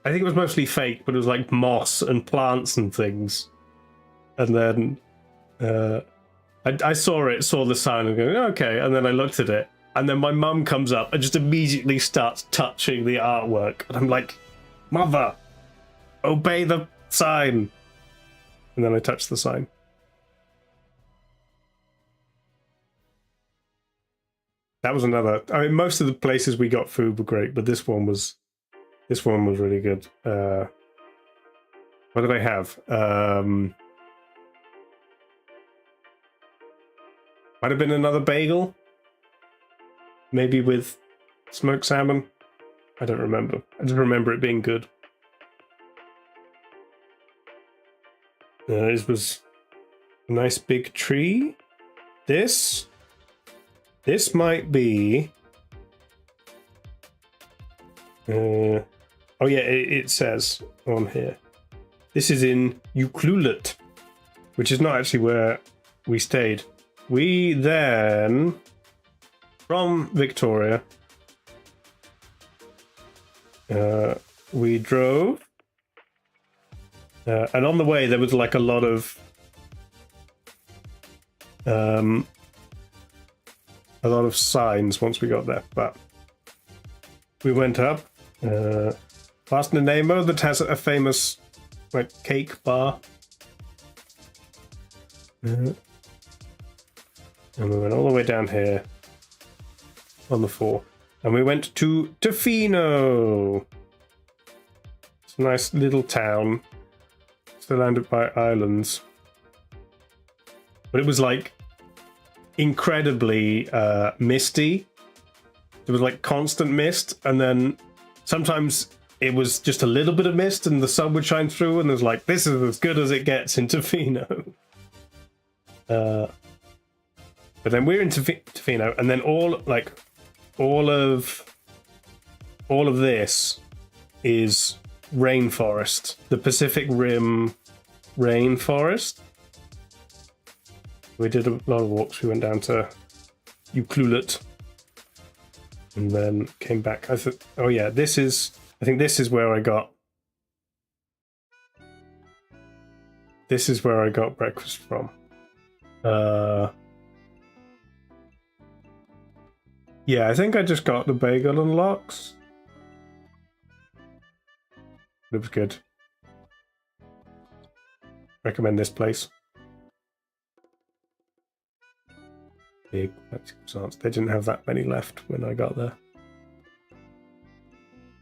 I think it was mostly fake, but it was like moss and plants and things. And then I saw the sign and going, okay, and then I looked at it, and then my mum comes up and just immediately starts touching the artwork, and I'm like, Mother, obey the sign. And then I touched the sign. That was another. I mean, most of the places we got food were great, but this one was really good. What did I have? Might have been another bagel, maybe with smoked salmon. I don't remember. I just remember it being good. This was a nice big tree. This might be. Oh yeah, it says on here. This is in Ucluelet, which is not actually where we stayed. We then, from Victoria, we drove, and on the way there was like a lot of signs once we got there, but we went up past Nanaimo that has a famous like cake bar, and we went all the way down here on the 4, and we went to Tofino. It's a nice little town surrounded by islands, but it was like incredibly misty. There was like constant mist, and then sometimes it was just a little bit of mist and the sun would shine through, and there's like, this is as good as it gets in Tofino. But then we're in Tofino, and then all of this is rainforest, the Pacific Rim rainforest. We did a lot of walks. We went down to Ucluelet and then came back. I thought, oh yeah, I think this is where I got breakfast from. Yeah, I think I just got the bagel and lox. It was good. Recommend this place. Big croissants. They didn't have that many left when I got there.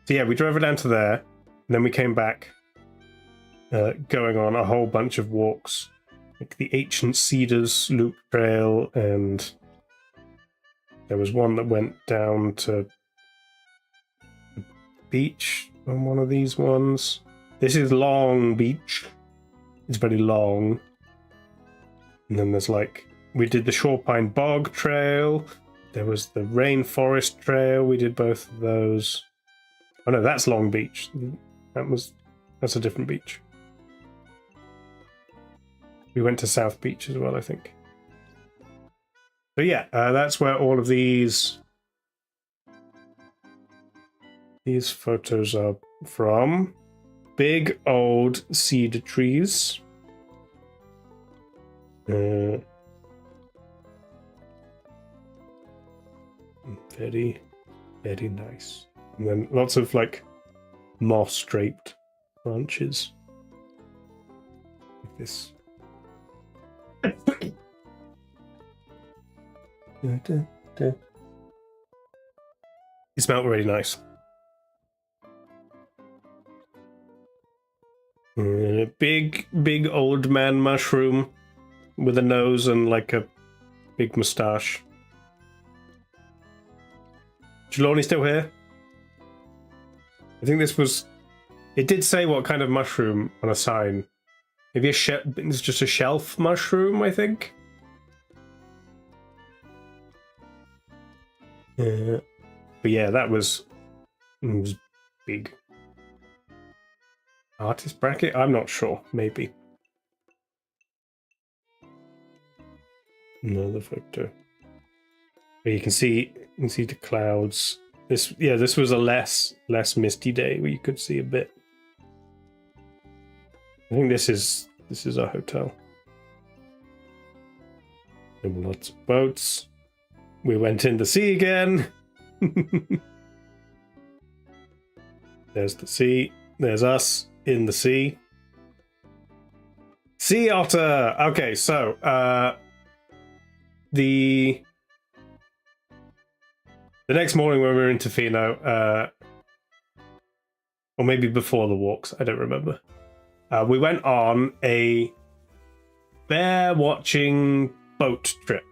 So yeah, we drove it down to there, and then we came back, going on a whole bunch of walks, like the Ancient Cedars Loop Trail, and there was one that went down to the beach on one of these ones. This is Long Beach. It's very long. And then there's like, we did the Shorepine Bog Trail. There was the Rainforest Trail. We did both of those. Oh no, that's Long Beach. That's a different beach. We went to South Beach as well, I think. So yeah, that's where all of these photos are from. Big old cedar trees. Very, very nice. And then lots of like moss-draped branches. Like this. It smelled really nice. A big old man mushroom with a nose and like a big moustache. Jelani still here? I think this was... It did say what kind of mushroom on a sign. Maybe it's just a shelf mushroom, I think? But yeah, that was... It was big. Artist bracket? I'm not sure. Maybe. Another photo. But you can see the clouds. This was a less misty day where you could see a bit. I think this is our hotel. There were lots of boats. We went in the sea again. There's the sea. There's us in the sea. Sea otter. Okay, so the next morning when we were in Tofino, or maybe before the walks, I don't remember. We went on a bear watching boat trip.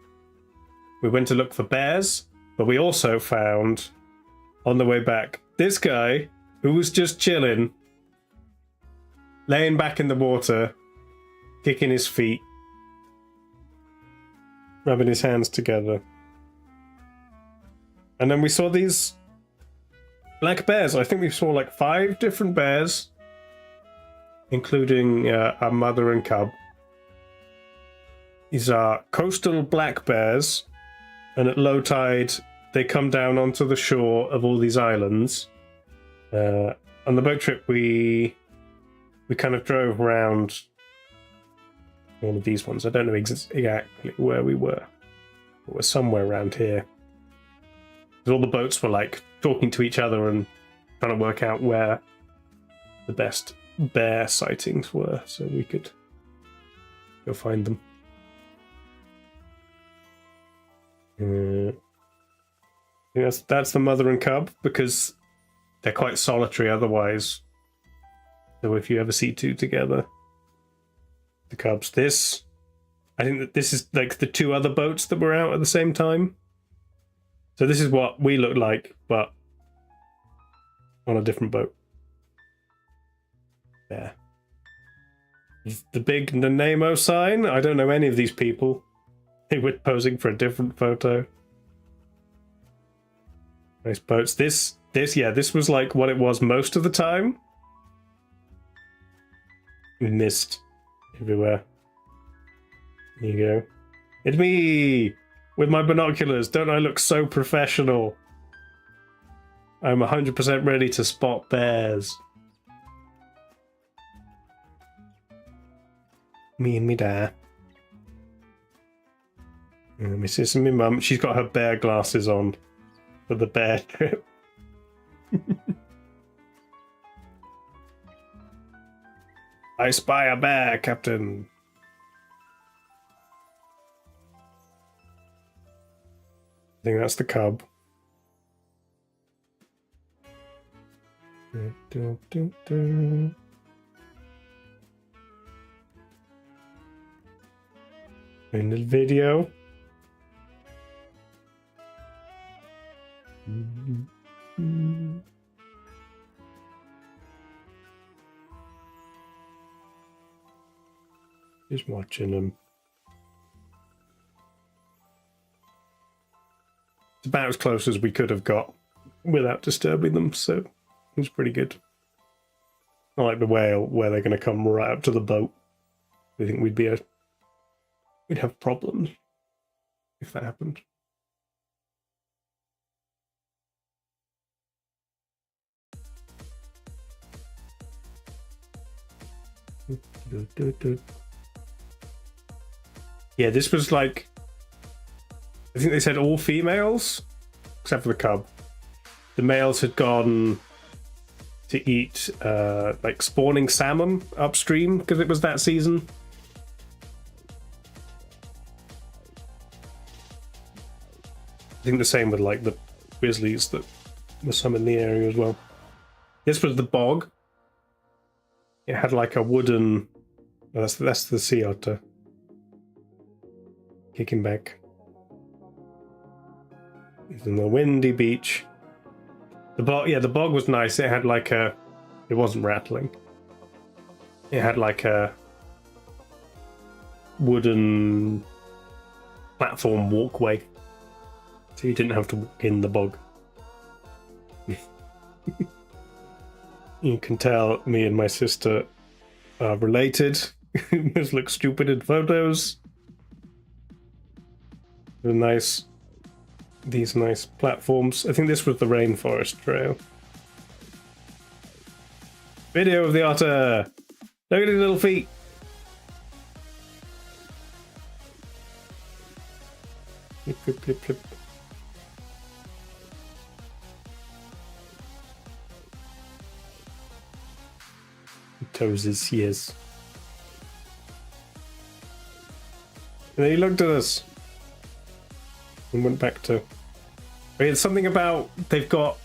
We went to look for bears, but we also found on the way back this guy who was just chilling, laying back in the water, kicking his feet, rubbing his hands together. And then we saw these black bears. I think we saw like 5 different bears, including a mother and cub. These are coastal black bears, and at low tide they come down onto the shore of all these islands. On the boat trip we kind of drove around all of these ones. I don't know exactly where we were, but we're somewhere around here. All the boats were like talking to each other and trying to work out where the best bear sightings were, so we could go find them. I think that's the mother and cub, because they're quite solitary otherwise. So if you ever see 2 together, the cubs. I think that this is like the 2 other boats that were out at the same time. So this is what we look like, but on a different boat. There. The Nemo sign. I don't know any of these people. They were posing for a different photo. Nice boats. This was like what it was most of the time. Mist everywhere. There you go. It's me! With my binoculars. Don't I look so professional? I'm 100% ready to spot bears. Me and me dad. And my sis and my mum. She's got her bear glasses on for the bear trip. I spy a bear, Captain. I think that's the cub. In the video. Just watching them. It's about as close as we could have got without disturbing them, so it's pretty good. Not like the whale, where they're going to come right up to the boat. I think we'd have problems if that happened. Yeah, this was like, I think they said all females, except for the cub. The males had gone to eat like spawning salmon upstream because it was that season. I think the same with like the grizzlies that were some in the area as well. This was the bog. It had like a wooden. Oh, that's the sea otter. Kicking back. It's in the windy beach. The bog was nice. It had like a. It wasn't rattling. It had like a wooden platform walkway, so you didn't have to walk in the bog. You can tell me and my sister are related. This looks stupid in photos. These nice platforms. I think this was the rainforest trail. Video of the otter. Look at his little feet. Flip, flip, flip, flip. Toes, yes. And then he looked at us and went back to. It's something about they've got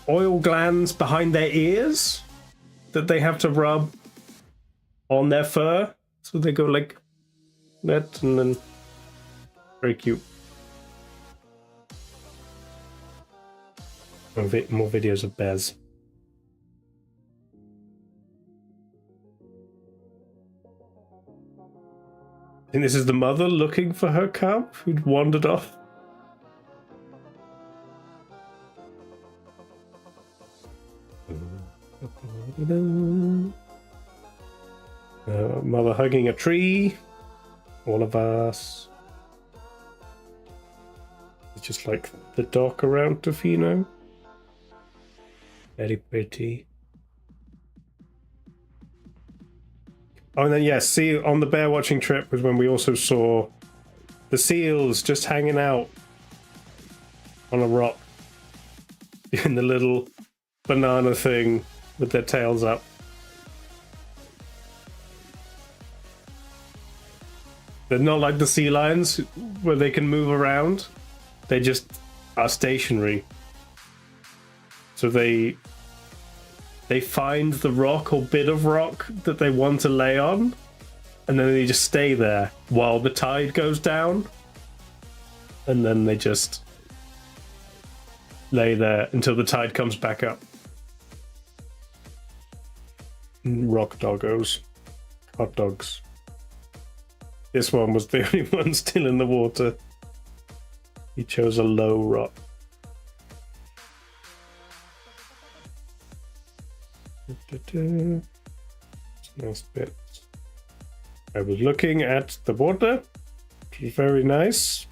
oil glands behind their ears that they have to rub on their fur, so they go like that, and then very cute. More videos of bears. I think this is the mother looking for her cub who'd wandered off. Mother hugging a tree. All of us. It's just like the dock around Tofino. Very pretty. Oh, and then yeah, see, on the bear watching trip was when we also saw the seals just hanging out on a rock in the little banana thing with their tails up. They're not like the sea lions where they can move around. They just are stationary. So they find the rock or bit of rock that they want to lay on, and then they just stay there while the tide goes down, and then they just lay there until the tide comes back up. Rock doggos. Hot dogs. This one was the only one still in the water. He chose a low rock. Nice bit. I was looking at the water, which was very nice.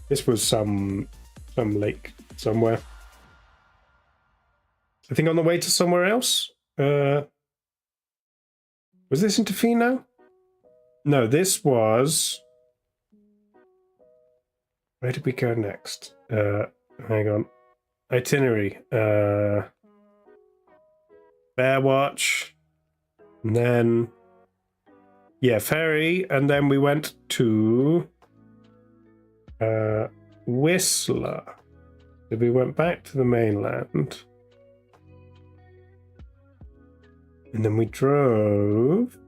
This was some lake somewhere. I think on the way to somewhere else. Was this in Tofino? No, this was. Where did we go next? Hang on. Itinerary. Bear Watch, and then yeah, ferry, and then we went to Whistler. So we went back to the mainland, and then we drove.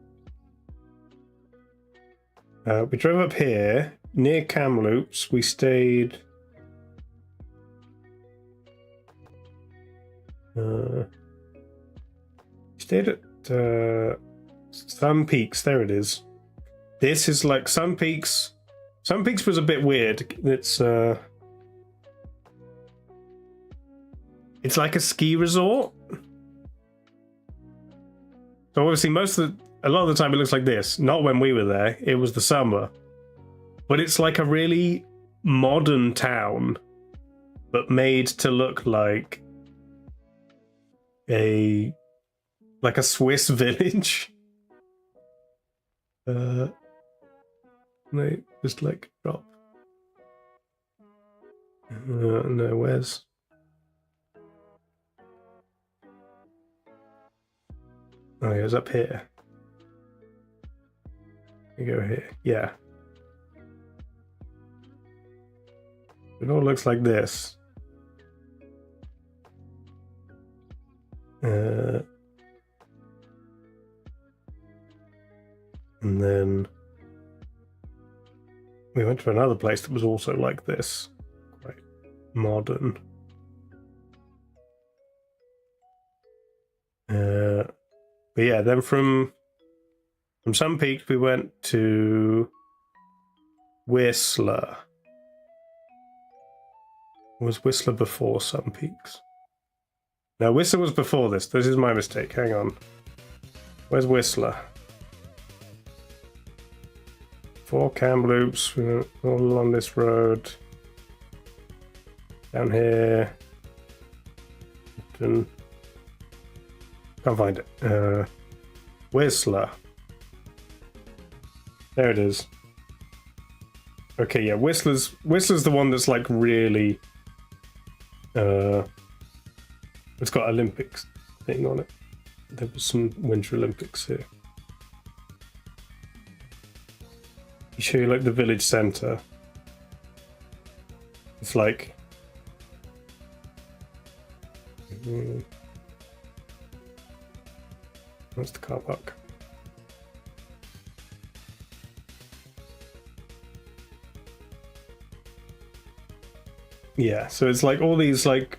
We drove up here near Kamloops. We stayed. Stayed at Sun Peaks. There it is. This is like Sun Peaks. Sun Peaks was a bit weird. It's like a ski resort. So obviously a lot of the time it looks like this. Not when we were there. It was the summer. But it's like a really modern town, but made to look like a Swiss village. No, just like drop. No, where's? Oh, yeah, it's up here. You go here. Yeah. It all looks like this. And then we went to another place that was also like this, quite modern. But yeah, then from Sun Peak we went to Whistler. Was Whistler before Sun Peaks? No, Whistler was before this. This is my mistake. Hang on. Where's Whistler? Four Kamloops. We went all along this road. Down here. Can't find it. Whistler. There it is. Okay, yeah, Whistler's the one that's like really it's got Olympics thing on it. There was some Winter Olympics here. You show you like the village centre. It's like that's the car park. Yeah, so it's like all these like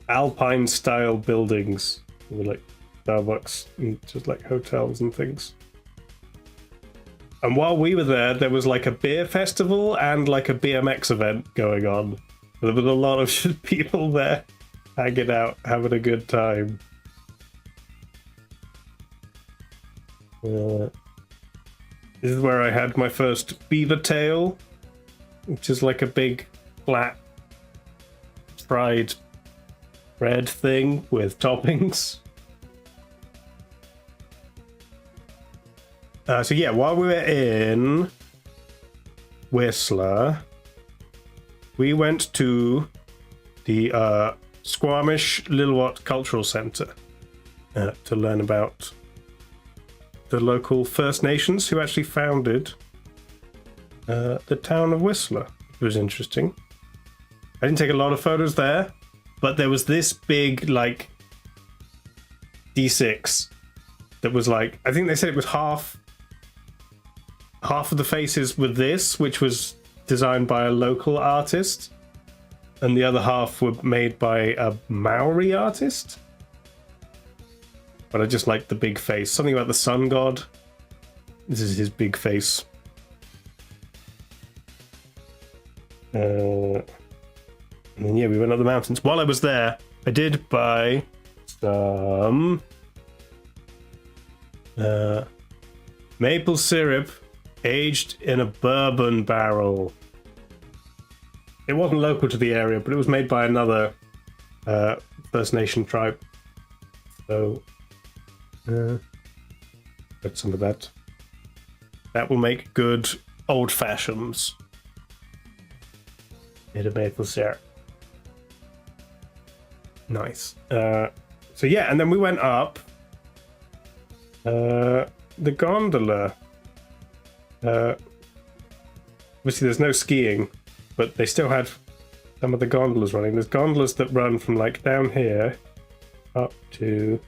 Alpine style buildings with like Starbucks and just like hotels and things. And while we were there, there was like a beer festival and like a BMX event going on. There was a lot of just people there hanging out, having a good time. This is where I had my first beaver tail, which is like a big flat fried bread thing with toppings. So yeah, while we were in Whistler, we went to the Squamish Lillooet Cultural Centre to learn about the local First Nations who actually founded the town of Whistler. It was interesting. I didn't take a lot of photos there, but there was this big like D6 that was like, I think they said it was half of the faces were this, which was designed by a local artist, and the other half were made by a Maori artist. But I just like the big face. Something about the sun god. This is his big face. And then, yeah, we went up the mountains. While I was there, I did buy some maple syrup aged in a bourbon barrel. It wasn't local to the area, but it was made by another First Nation tribe. So, got some of that. That will make good old fashions. Bit of maple syrup. Nice. So yeah, and then we went up. The gondola. Obviously, there's no skiing, but they still had some of the gondolas running. There's gondolas that run from like down here up to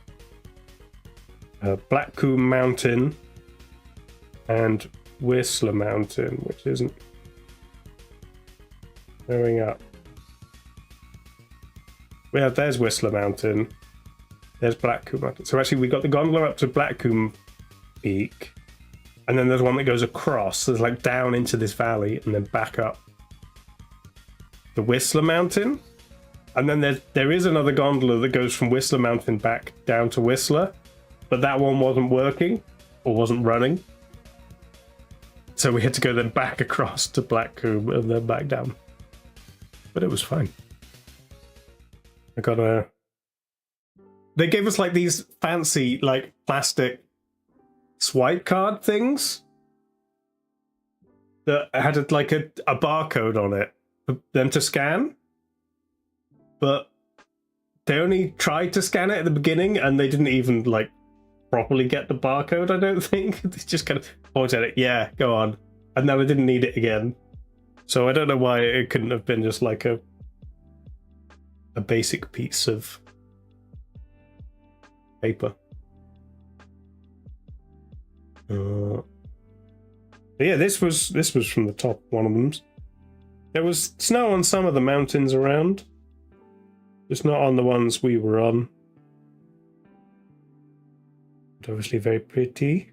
Blackcomb Mountain and Whistler Mountain, which isn't going up. Yeah, there's Whistler Mountain. There's Blackcomb Mountain. So actually, we got the gondola up to Blackcomb Peak, and then there's one that goes across. There's like down into this valley, and then back up the Whistler Mountain. And then there is another gondola that goes from Whistler Mountain back down to Whistler, but that one wasn't working or wasn't running. So we had to go then back across to Blackcomb and then back down. But it was fine. I got a... They gave us like these fancy like plastic swipe card things that had like a barcode on it for them to scan. But they only tried to scan it at the beginning and they didn't even like properly get the barcode, I don't think. They just kind of pointed at it, yeah, go on. And then I didn't need it again. So I don't know why it couldn't have been just like a basic piece of paper. But yeah, this was from the top, one of them. There was snow on some of the mountains around. Just not on the ones we were on. But obviously very pretty.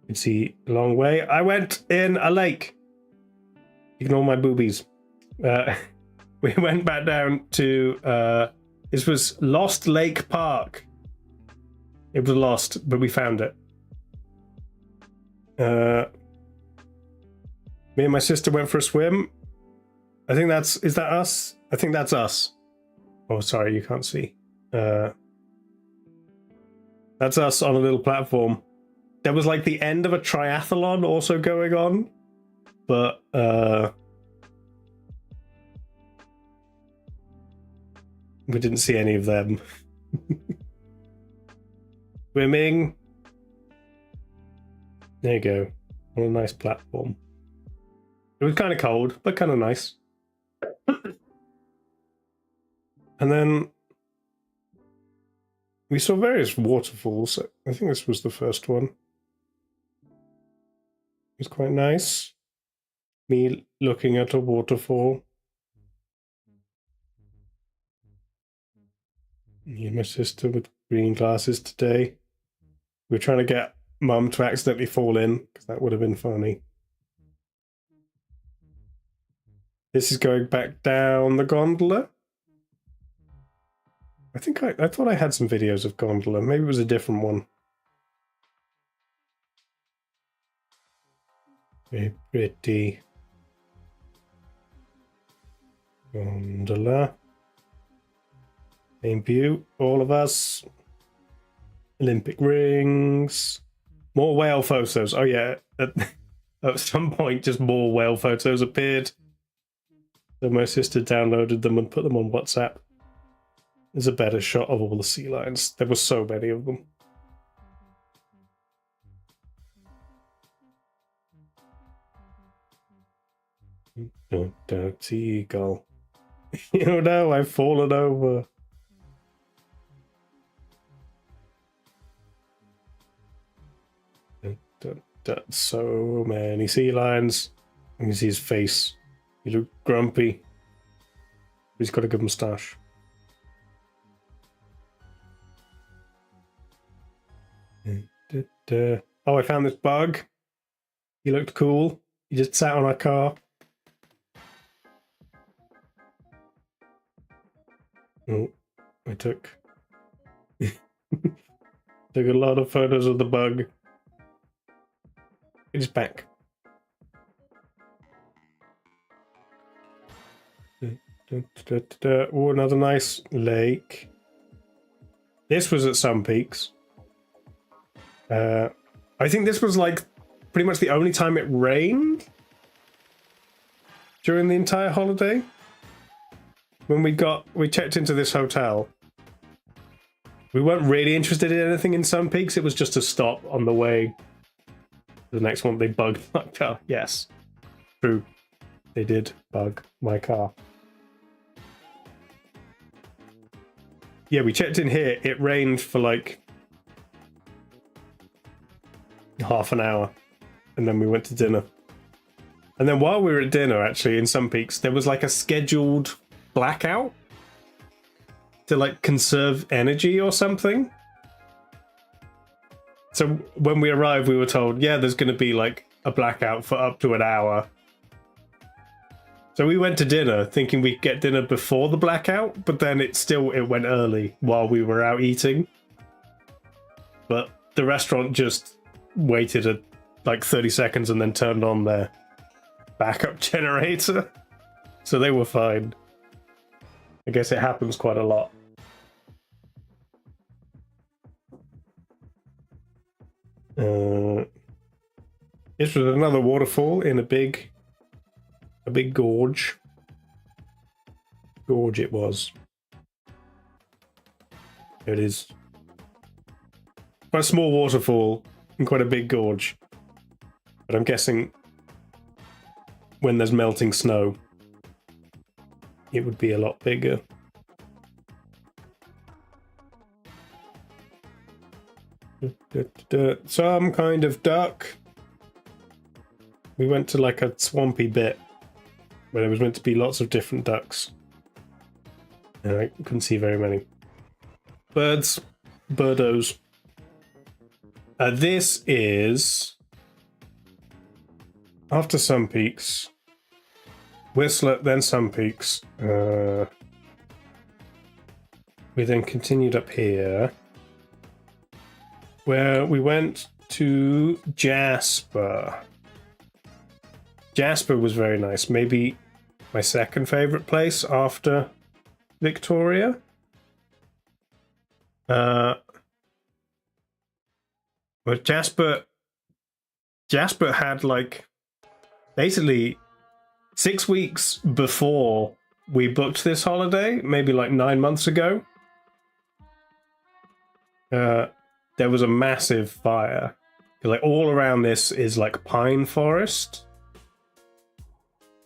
You can see a long way. I went in a lake. Ignore my boobies. We went back down to... this was Lost Lake Park. It was lost, but we found it. Me and my sister went for a swim. I think that's... Is that us? I think that's us. Oh, sorry, you can't see. That's us on a little platform. There was like the end of a triathlon also going on. But, we didn't see any of them. Swimming. There you go. On a nice platform. It was kind of cold, but kind of nice. And then we saw various waterfalls. I think this was the first one. It was quite nice. Me looking at a waterfall. Me and my sister with green glasses today. We were trying to get Mum to accidentally fall in, because that would have been funny. This is going back down the gondola. I think I thought I had some videos of gondola. Maybe it was a different one. Very pretty. Gondola. Same view, all of us. Olympic rings. More whale photos. Oh yeah, at some point just more whale photos appeared. So my sister downloaded them and put them on WhatsApp. There's a better shot of all the sea lions. There were so many of them. Seagull. You know, I've fallen over. So many sea lions. You can see his face. He looked grumpy. He's got a good moustache. Oh, I found this bug. He looked cool. He just sat on our car. Oh, I took a lot of photos of the bug. It's back. Oh, another nice lake. This was at some peaks. I think this was like pretty much the only time it rained during the entire holiday. When we checked into this hotel, We weren't really interested in anything in Sun Peaks. It was just a stop on the way to the next one. They bugged my car. Yes, true. They did bug my car. Yeah, we checked in here. It rained for like half an hour, and then we went to dinner. And then while we were at dinner, actually, in Sun Peaks, there was like a scheduled blackout to like conserve energy or something. So when we arrived, we were told, yeah, there's going to be like a blackout for up to an hour. So we went to dinner thinking we'd get dinner before the blackout, but then it went early while we were out eating. But the restaurant just waited like 30 seconds and then turned on their backup generator. So they were fine. I guess it happens quite a lot. This was another waterfall in a big gorge. Gorge it was. There it is. Quite a small waterfall in quite a big gorge. But I'm guessing when there's melting snow, it would be a lot bigger. Some kind of duck. We went to like a swampy bit where there was meant to be lots of different ducks. And I couldn't see very many. Birds. Birdos. This is after Sun Peaks. Whistler, then Sun Peaks. We then continued up here, where we went to Jasper. Jasper was very nice. Maybe my second favorite place after Victoria. But Jasper had like basically 6 weeks before we booked this holiday, maybe like 9 months ago. There was a massive fire. Like all around this is like pine forest.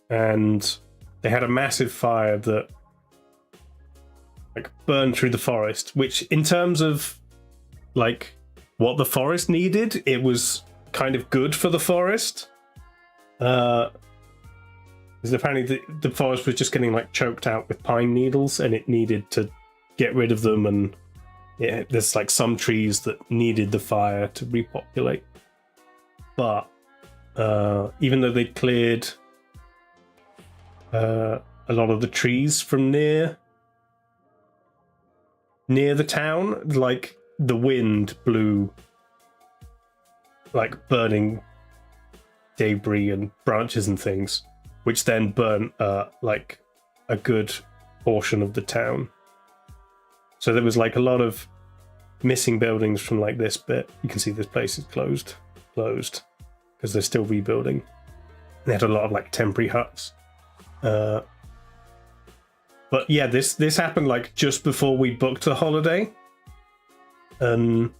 And they had a massive fire that like burned through the forest, which in terms of like what the forest needed, it was kind of good for the forest. Because apparently the forest was just getting like choked out with pine needles and it needed to get rid of them, and yeah, there's like some trees that needed the fire to repopulate. But even though they cleared a lot of the trees from near the town, like the wind blew like burning debris and branches and things, which then burnt like a good portion of the town. So there was like a lot of missing buildings from like this bit. You can see this place is closed because they're still rebuilding. They had a lot of like temporary huts. But yeah, this happened like just before we booked the holiday. The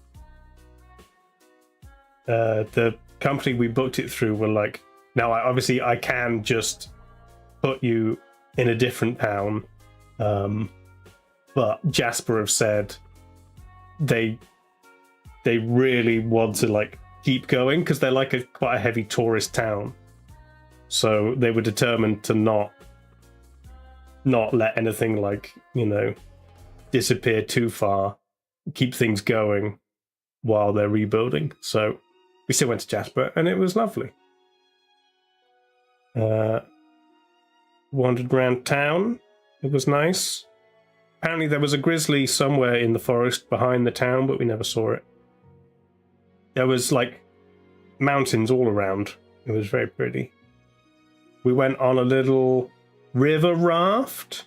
company we booked it through were like, now obviously I can just put you in a different town, but Jasper have said they really want to like keep going because they're like quite a heavy tourist town. So they were determined to not let anything like, you know, disappear too far, keep things going while they're rebuilding. So we still went to Jasper and it was lovely. Wandered around town. It was nice. Apparently there was a grizzly somewhere in the forest behind the town, but we never saw it. There was like mountains all around. It was very pretty. We went on a little river raft.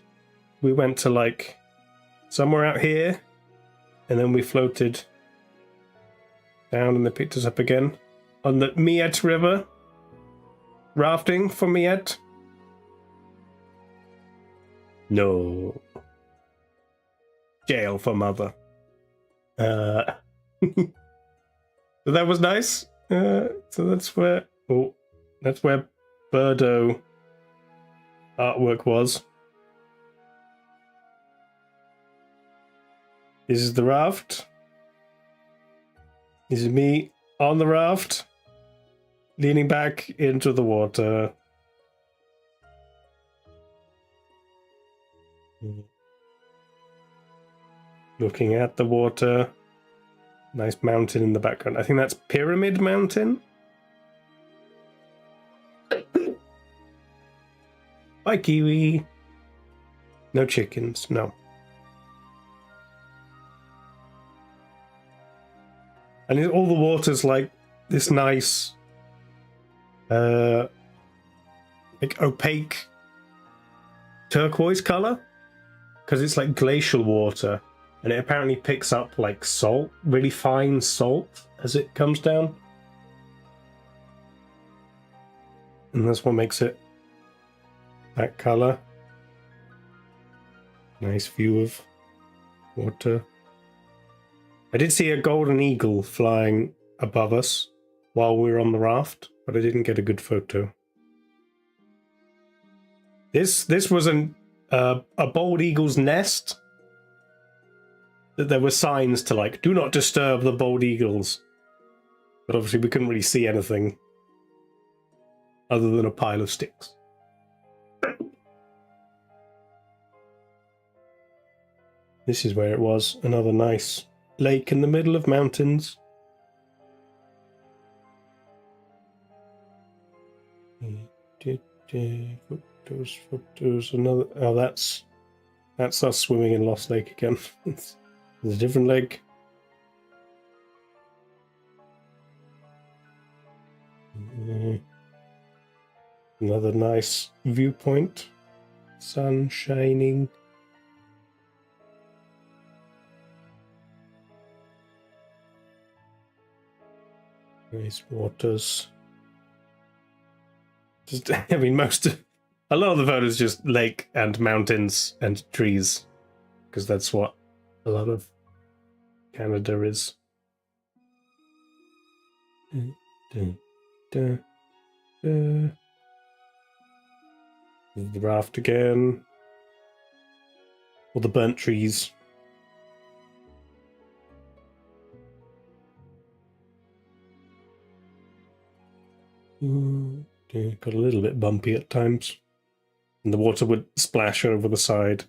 We went to like somewhere out here, and then we floated down and they picked us up again on the Miette River. Rafting for Miette? No. Jail for mother. So that was nice. So that's where Birdo artwork was. This is the raft. This is me on the raft, leaning back into the water. Looking at the water. Nice mountain in the background. I think that's Pyramid Mountain. Bye, Kiwi. No chickens, no. And all the water's like this nice, like opaque turquoise color, because it's like glacial water, and it apparently picks up like salt, really fine salt, as it comes down, and that's what makes it that color. Nice view of water. I did see a golden eagle flying above us while we were on the raft, but I didn't get a good photo. This was a bald eagle's nest. That there were signs to like, do not disturb the bald eagles. But obviously we couldn't really see anything other than a pile of sticks. This is where it was. Another nice lake in the middle of mountains. Photos, another. Oh, that's us swimming in Lost Lake again. There's a different lake. Another nice viewpoint. Sun shining. Nice waters. Just, I mean, a lot of the photos just lake and mountains and trees, because that's what a lot of Canada is. The raft again. Or the burnt trees. Got a little bit bumpy at times. And the water would splash over the side.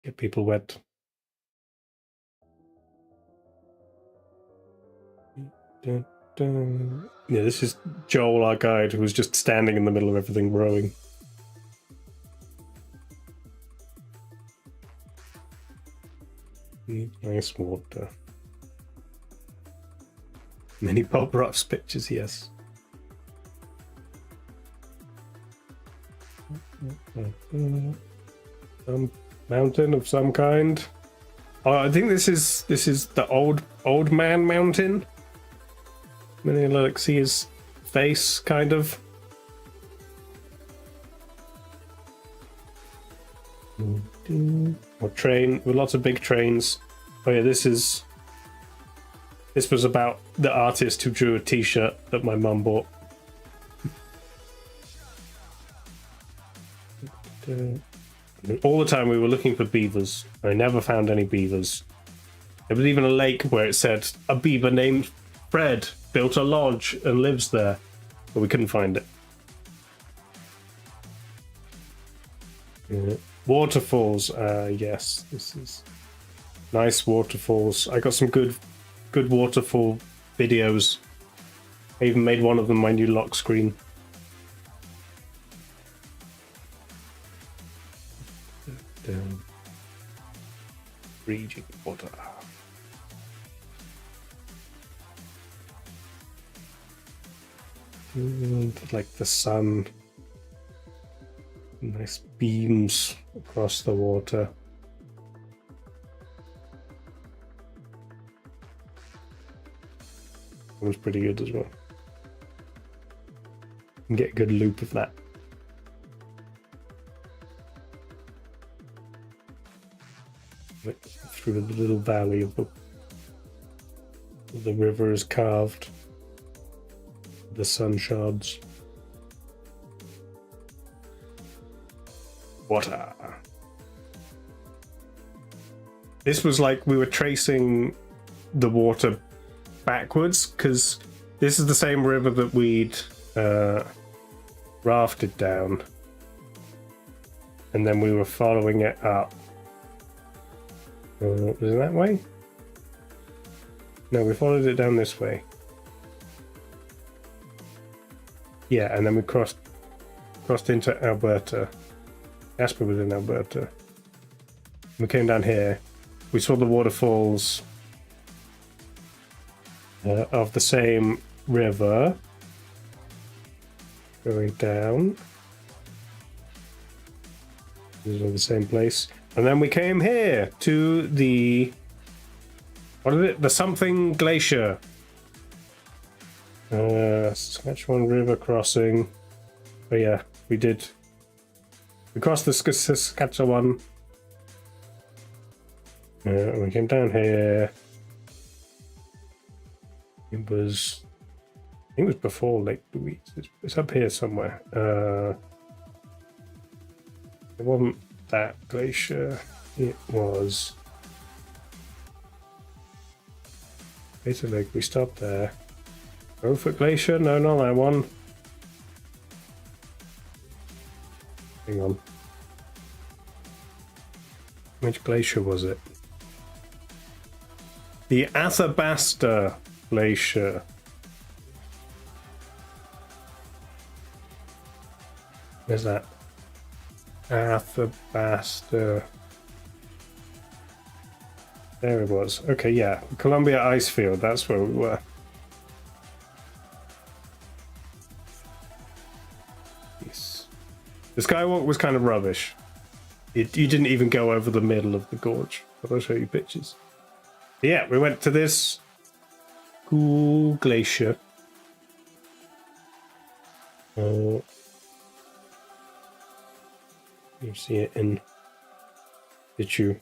Get people wet. Yeah, this is Joel, our guide, who was just standing in the middle of everything rowing. Nice water. Many Bob Ross pictures, yes. Some mountain of some kind. Oh, I think this is the old man mountain. Many like see his face, kind of. Or train with lots of big trains. Oh yeah, this was about the artist who drew a T-shirt that my mum bought. All the time we were looking for beavers. I never found any beavers. There was even a lake where it said a beaver named Fred built a lodge and lives there, but we couldn't find it. Yeah. Waterfalls, yes, this is nice waterfalls. I got some good waterfall videos. I even made one of them my new lock screen. Raging water. Like the sun. Nice beams across the water. That was pretty good as well. And get a good loop of that. Like through the little valley of the river is carved. The sun shards. Water. This was like we were tracing the water backwards, because this is the same river that we'd rafted down, and then we were following it up. Was it that way? No, we followed it down this way. Yeah, and then we crossed into Alberta. Jasper was in Alberta. We came down here. We saw the waterfalls of the same river going down. These are the same place. And then we came here to the... what is it? The something glacier. Saskatchewan River crossing. But yeah, we did. We crossed the Saskatchewan. We came down here. It was... I think it was before Lake Louise. It's up here somewhere. It wasn't that glacier. It was... Beta Lake. We stopped there. Beaufort Glacier? No, not that one. Hang on. Which glacier was it? The Athabasca Glacier. Where's that? Athabasca. There it was. Okay, yeah. Columbia Icefield. That's where we were. Yes. The skywalk was kind of rubbish. You didn't even go over the middle of the gorge. But I'll show you pictures. Yeah, we went to this cool glacier. You see it in situ,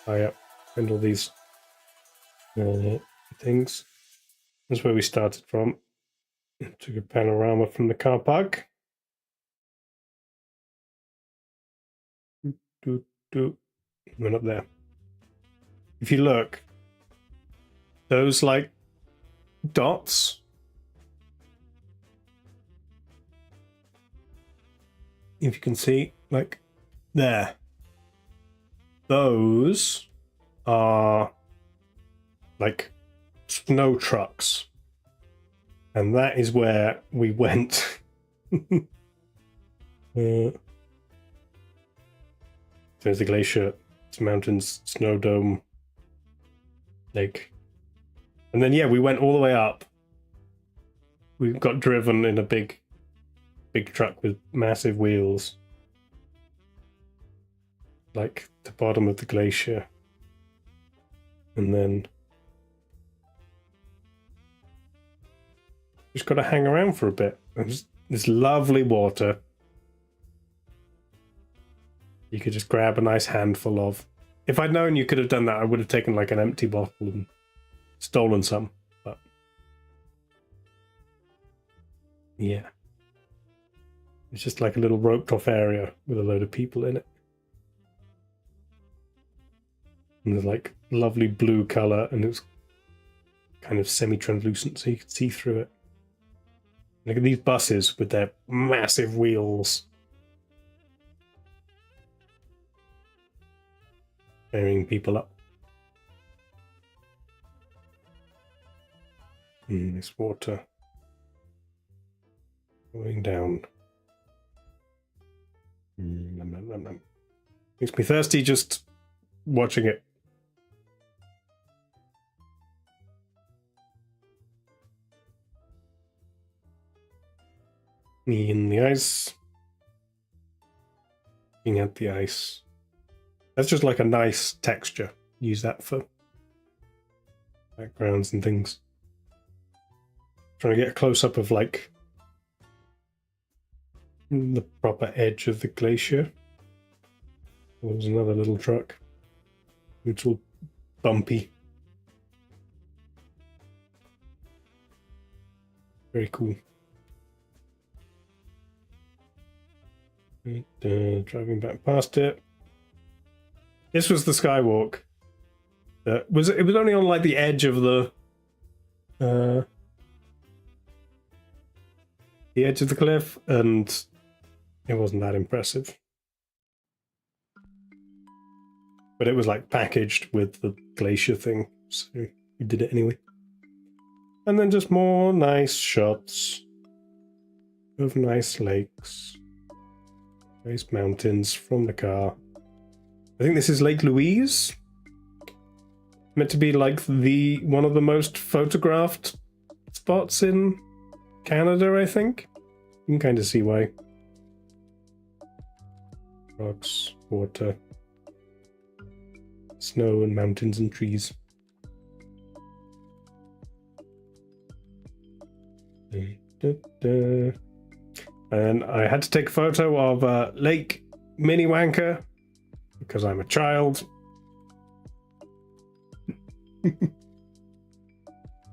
high up, and all these things. That's where we started from. Took a panorama from the car park. Went up there. If you look, those like dots, if you can see, like there, those are like snow trucks, and that is where we went. There's the glacier, it's mountains, snow dome, lake. And then, yeah, we went all the way up. We got driven in a big truck with massive wheels. Like the bottom of the glacier. And then just got to hang around for a bit. There's this lovely water. You could just grab a nice handful of. If I'd known you could have done that, I would have taken like an empty bottle and stolen some. But yeah, it's just like a little roped off area with a load of people in it. And there's like lovely blue color, and it's kind of semi-translucent, so you can see through it. Look at these buses with their massive wheels. Carrying people up. This water going down. Makes me thirsty just watching it. Me in the ice. Looking at the ice. That's just like a nice texture. Use that for backgrounds and things. Trying to get a close-up of like the proper edge of the glacier. There's another little truck. It's all bumpy. Very cool. Driving back past it. This was the skywalk. It was only on like the edge of the edge of the cliff, and it wasn't that impressive. But it was like packaged with the glacier thing, so we did it anyway. And then just more nice shots of nice lakes, nice mountains from the car. I think this is Lake Louise. Meant to be like one of the most photographed spots in Canada, I think. You can kind of see why. Rocks, water, snow and mountains and trees. And I had to take a photo of Lake Minnewanka because I'm a child.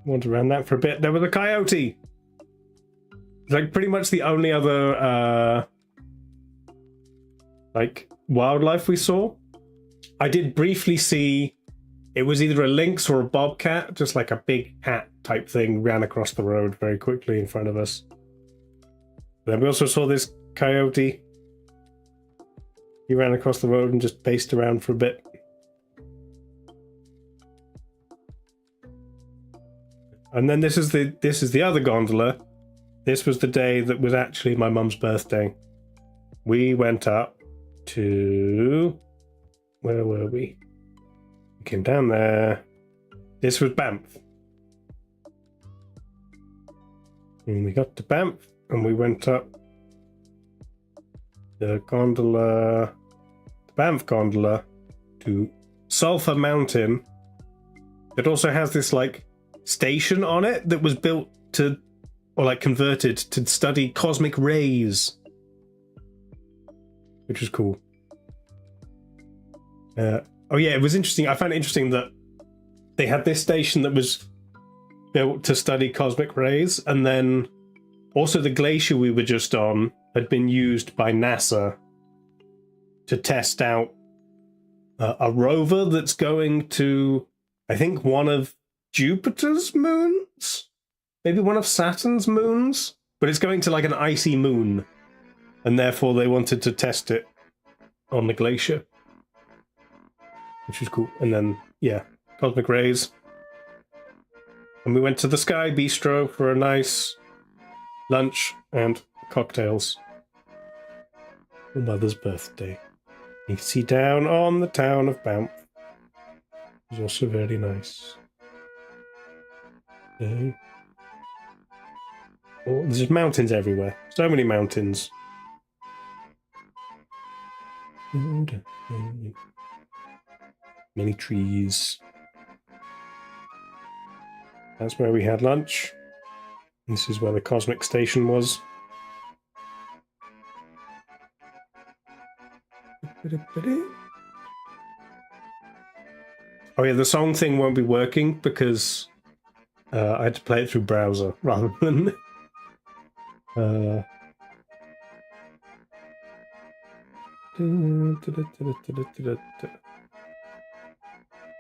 Wandered around that for a bit. There was a coyote. Like pretty much the only other like wildlife we saw. I did briefly see it was either a lynx or a bobcat, just like a big hat type thing ran across the road very quickly in front of us. Then we also saw this coyote. He ran across the road and just paced around for a bit. And then this is the other gondola. This was the day that was actually my mum's birthday. We went up to... Where were we? We came down there. This was Banff. And we got to Banff and we went up the gondola, the Banff gondola, to Sulphur Mountain. It also has this like station on it that was built to, or like converted to study cosmic rays, which was cool. Oh yeah, it was interesting. I found it interesting that they had this station that was built to study cosmic rays, and then also the glacier we were just on had been used by NASA to test out a rover that's going to, I think, one of Jupiter's moons? Maybe one of Saturn's moons? But it's going to like an icy moon, and therefore they wanted to test it on the glacier, which was cool. And then, yeah, cosmic rays. And we went to the Sky Bistro for a nice lunch and cocktails for Mother's birthday. You can see down on the town of Banff. It was also very nice. Oh, there's mountains everywhere. So many mountains. Many trees. That's where we had lunch. This is where the cosmic station was. Oh yeah, the song thing won't be working because I had to play it through browser rather than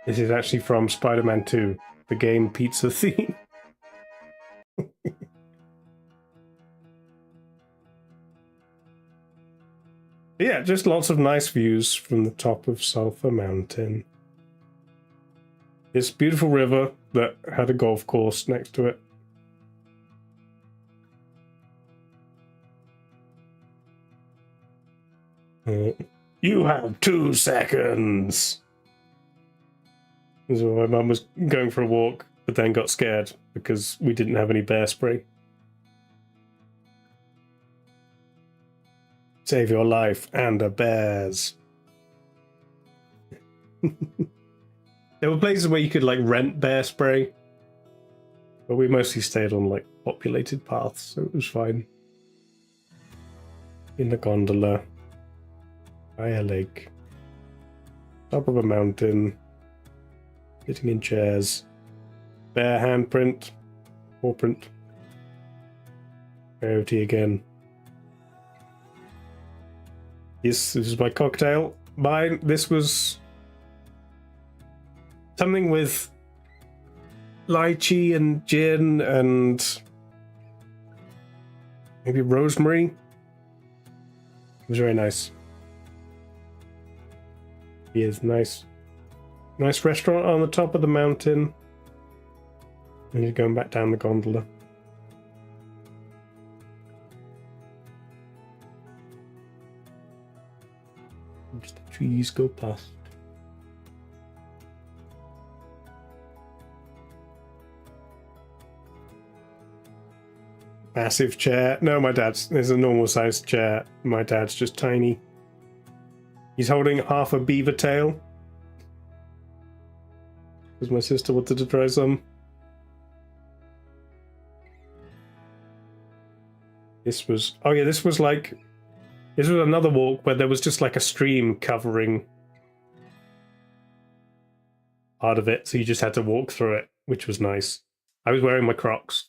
This is actually from Spider-Man 2, the game pizza theme. Yeah, just lots of nice views from the top of Sulphur Mountain. This beautiful river that had a golf course next to it. You have 2 seconds. So my mum was going for a walk, but then got scared because we didn't have any bear spray. Save your life and a bear's. There were places where you could like rent bear spray, but we mostly stayed on like populated paths, so it was fine. In the gondola, by a lake, top of a mountain, Sitting in chairs. Bear handprint. Paw print. Rarity again. Yes, this is my cocktail. Mine, this was something with lychee and gin and maybe rosemary. It was very nice. Here's nice restaurant on the top of the mountain. And you're going back down the gondola. Just the trees go past. Massive chair. No, there's a normal sized chair. My dad's just tiny. He's holding half a beaver tail. Because my sister wanted to try some. This was another walk where there was just like a stream covering part of it, so you just had to walk through it, which was nice. I was wearing my Crocs.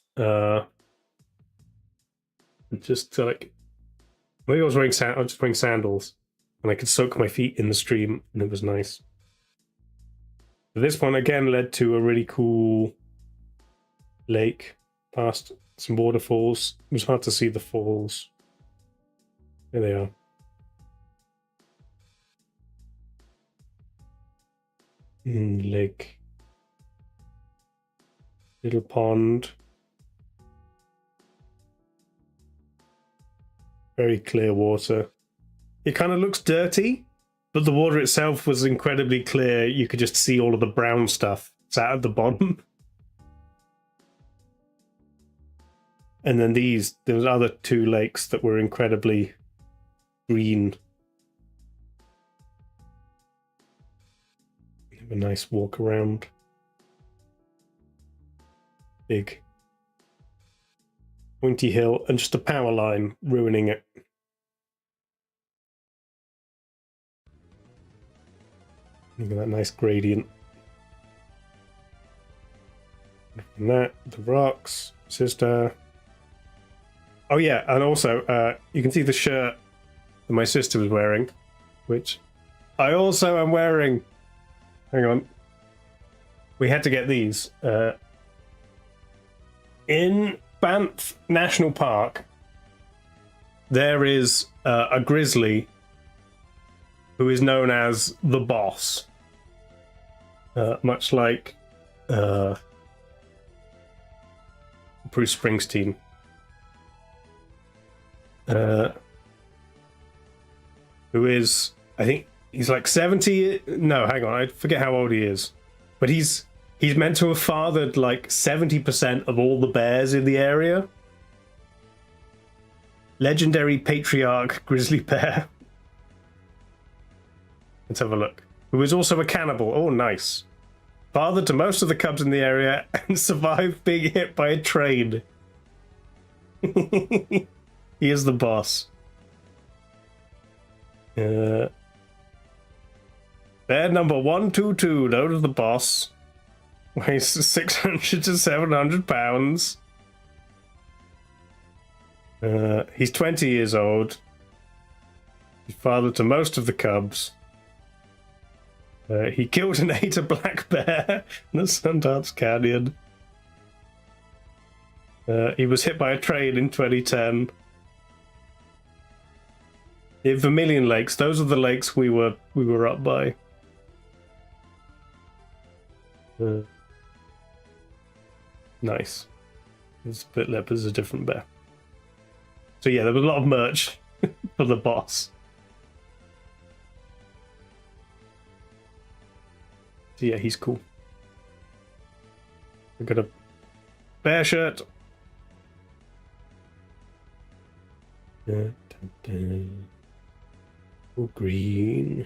Just to like, maybe I was just wearing sandals, and I could soak my feet in the stream, and it was nice. But this one again led to a really cool lake, past some waterfalls. It was hard to see the falls. There they are. Lake. Little pond. Very clear water. It kind of looks dirty, but the water itself was incredibly clear. You could just see all of the brown stuff sat at the bottom. And then there was other two lakes that were incredibly green. Have a nice walk around. Big pointy hill and just a power line ruining it. Look at that nice gradient. And that, the rocks, sister. Oh yeah, and also you can see the shirt that my sister was wearing, which I also am wearing. Hang on. We had to get these. In Banff National Park, there is a grizzly who is known as the boss. Much like Bruce Springsteen. Who is, I think he's like 70. No, hang on, I forget how old he is. But he's meant to have fathered like 70% of all the bears in the area. Legendary patriarch grizzly bear. Let's have a look. Who is also a cannibal. Oh, nice. Fathered to most of the cubs in the area and survived being hit by a train. He is the boss. Bear number 122, known as the boss. Weighs 600 to 700 pounds. He's 20 years old. He's father to most of the cubs. He killed and ate a black bear in the Sundance Canyon. He was hit by a train in 2010. The Vermilion Lakes, those are the lakes we were up by. Nice. The split leopard's a different bear. So yeah, there was a lot of merch for the boss. So yeah, he's cool. We've got a bear shirt. Oh, green.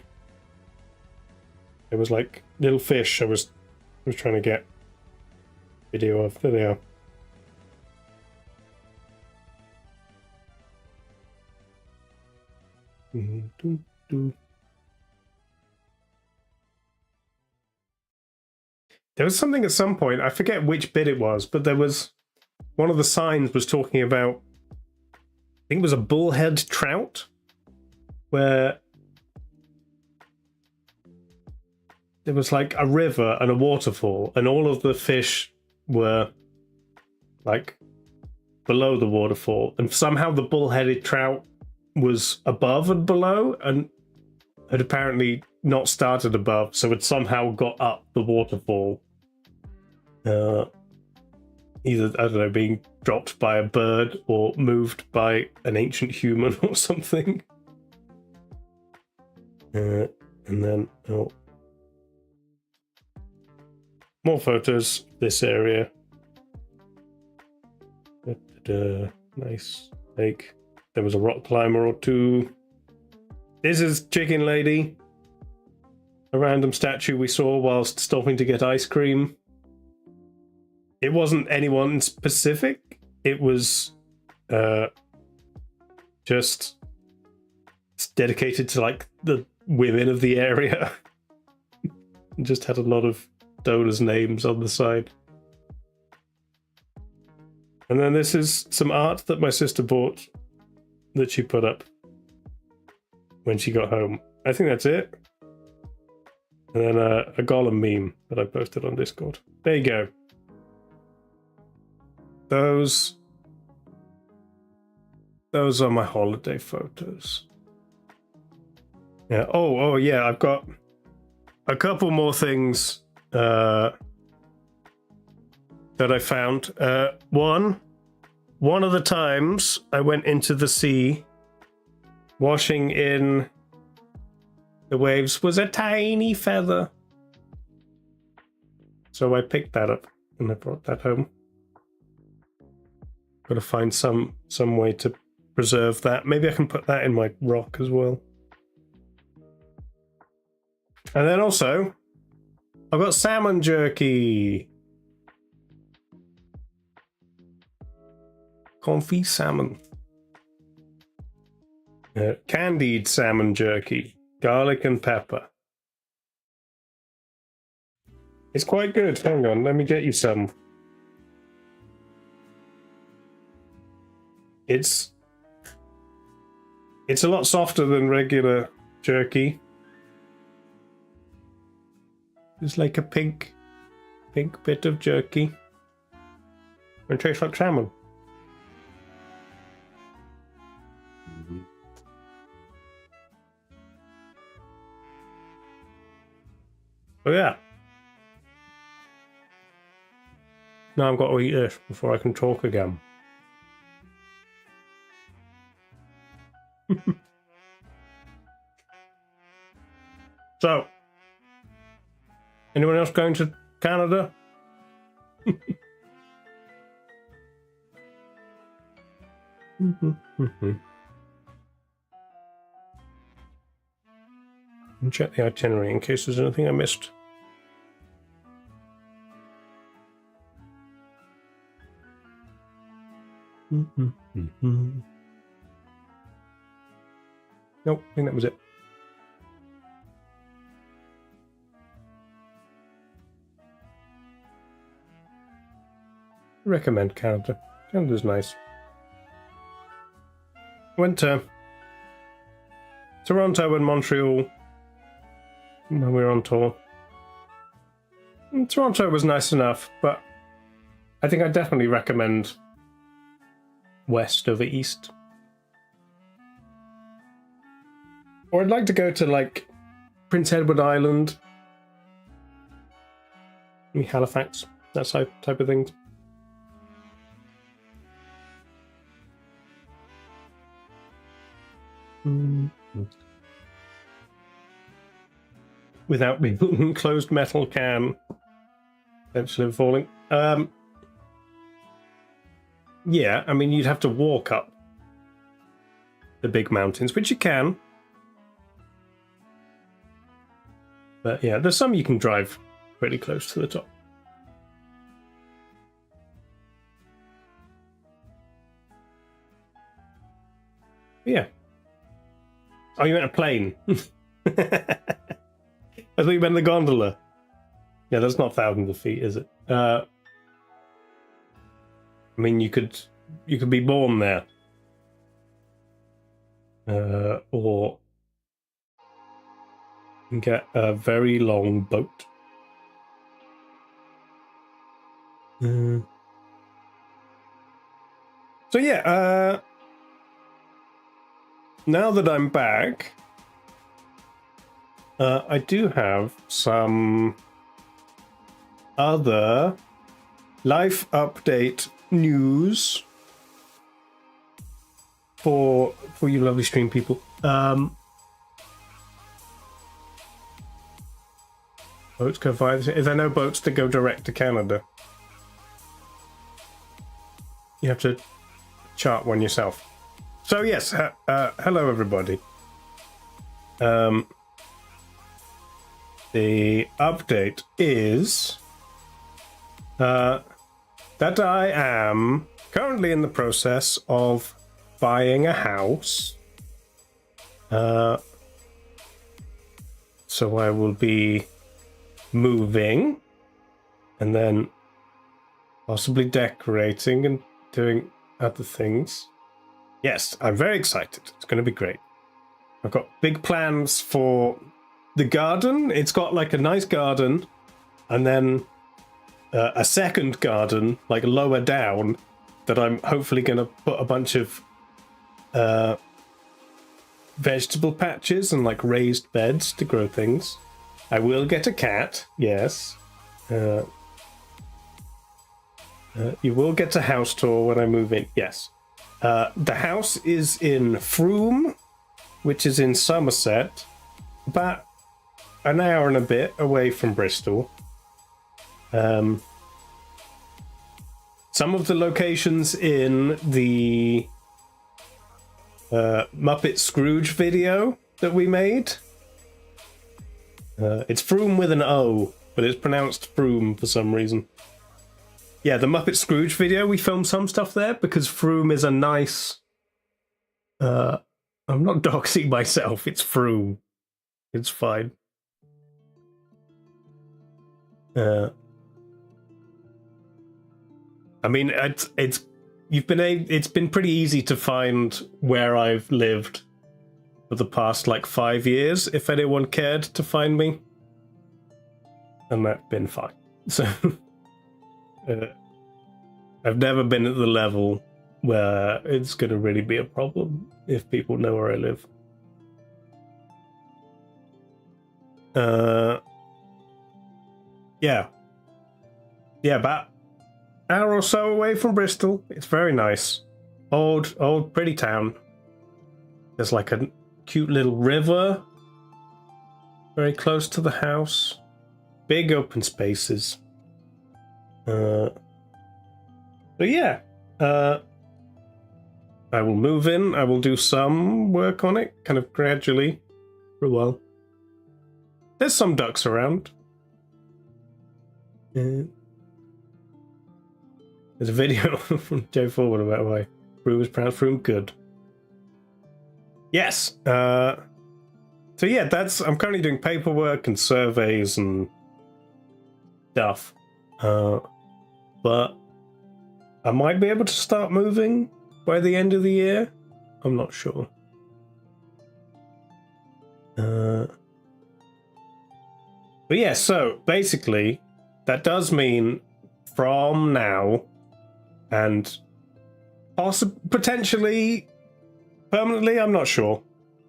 It was like little fish I was trying to get video of. There they are. There was something at some point, I forget which bit it was, but there was one of the signs was talking about, I think it was a bullhead trout, where there was like a river and a waterfall, and all of the fish were like below the waterfall, and somehow the bull-headed trout was above and below, and had apparently not started above, so it somehow got up the waterfall. Either, I don't know, being dropped by a bird or moved by an ancient human or something. And then, oh. More photos, this area. Nice lake. There was a rock climber or two. This is Chicken Lady. A random statue we saw whilst stopping to get ice cream. It wasn't anyone specific. It was just dedicated to like the women of the area. Just had a lot of donors' names on the side. And then this is some art that my sister bought that she put up when she got home. I think that's it. And then a Gollum meme that I posted on Discord. There you go. Those are my holiday photos. Yeah. Oh yeah, I've got a couple more things that I found. One of the times I went into the sea, washing in the waves was a tiny feather. So I picked that up and I brought that home. Got to find some way to preserve that. Maybe I can put that in my rock as well. And then also, I've got salmon jerky. Confit salmon. Candied salmon jerky. Garlic and pepper. It's quite good. Hang on, let me get you some. It's a lot softer than regular jerky. It's like a pink bit of jerky. It tastes like salmon. Oh yeah. Now I've got to eat this before I can talk again. So, anyone else going to Canada? Check the itinerary in case there's anything I missed. Nope, I think that was it. Recommend Canada. Canada's nice. Went to Toronto and Montreal when we were on tour. And Toronto was nice enough, but I think I definitely recommend west over east. Or I'd like to go to like Prince Edward Island, maybe Halifax, that type of thing. Without being closed metal can eventually falling. Yeah, I mean you'd have to walk up the big mountains, which you can. But yeah, there's some you can drive pretty close to the top. Yeah. Oh, you meant a plane. I thought you meant the gondola. Yeah, that's not thousands of feet, is it? I mean, you could be born there, or you can get a very long boat. So yeah, now that I'm back, I do have some other life update news for you lovely stream people. Boats go via. Is there no boats that go direct to Canada? You have to chart one yourself. So yes, hello everybody. The update is that I am currently in the process of buying a house. So I will be moving and then possibly decorating and doing other things. Yes, I'm very excited. It's going to be great. I've got big plans for the garden. It's got like a nice garden and then a second garden like lower down that I'm hopefully going to put a bunch of vegetable patches and like raised beds to grow things. I will get a cat, yes. You will get a house tour when I move in, yes. The house is in Frome, which is in Somerset, about an hour and a bit away from Bristol. Some of the locations in the Muppet Scrooge video that we made. It's Frome with an O, but it's pronounced Frome for some reason. Yeah, the Muppet Scrooge video, we filmed some stuff there because Frome is a nice... I'm not doxing myself, it's Frome. It's fine. I mean, it's been pretty easy to find where I've lived for the past like 5 years, if anyone cared to find me. And that's been fine. So... I've never been at the level where it's going to really be a problem if people know where I live. Yeah, about an hour or so away from Bristol. It's very nice. Old, pretty town. There's like a cute little river very close to the house. Big open spaces. But yeah, I will move in. I will do some work on it, kind of gradually, for a while. There's some ducks around. There's a video from Joe Forward about why Frome is pronounced Frome good. Yes. So yeah, I'm currently doing paperwork and surveys and stuff. But I might be able to start moving by the end of the year. I'm not sure. But yeah, so basically, that does mean from now and potentially permanently, I'm not sure.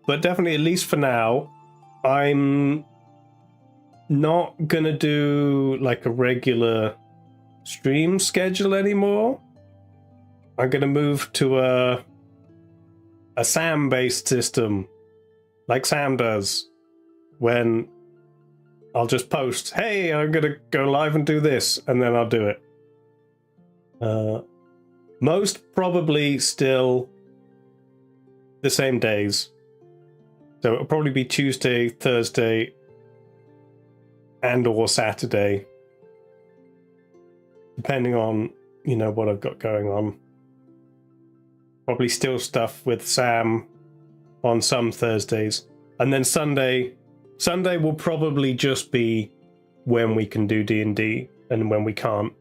But definitely, at least for now, I'm not gonna do like a regular stream schedule anymore. I'm gonna move to a SAM-based system, like Sam does, when I'll just post, hey, I'm gonna go live and do this, and then I'll do it. Most probably still the same days. So it'll probably be Tuesday, Thursday, and or Saturday. Depending on, what I've got going on. Probably still stuff with Sam on some Thursdays. And then Sunday will probably just be when we can do D&D and when we can't.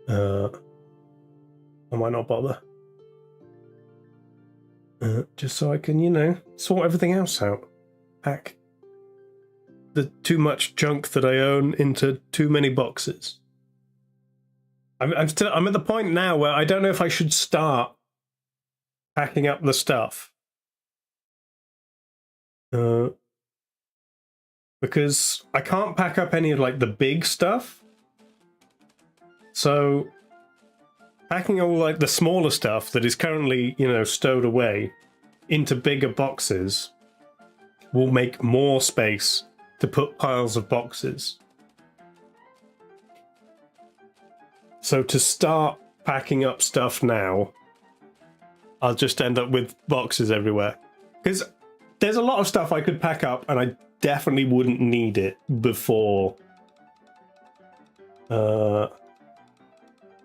I might not bother. Just so I can, you know, sort everything else out. Pack the too much junk that I own into too many boxes. I'm at the point now where I don't know if I should start packing up the stuff. Because I can't pack up any of like the big stuff. So packing all like the smaller stuff that is currently, you know, stowed away into bigger boxes will make more space to put piles of boxes. So to start packing up stuff now, I'll just end up with boxes everywhere. Because there's a lot of stuff I could pack up and I definitely wouldn't need it before. I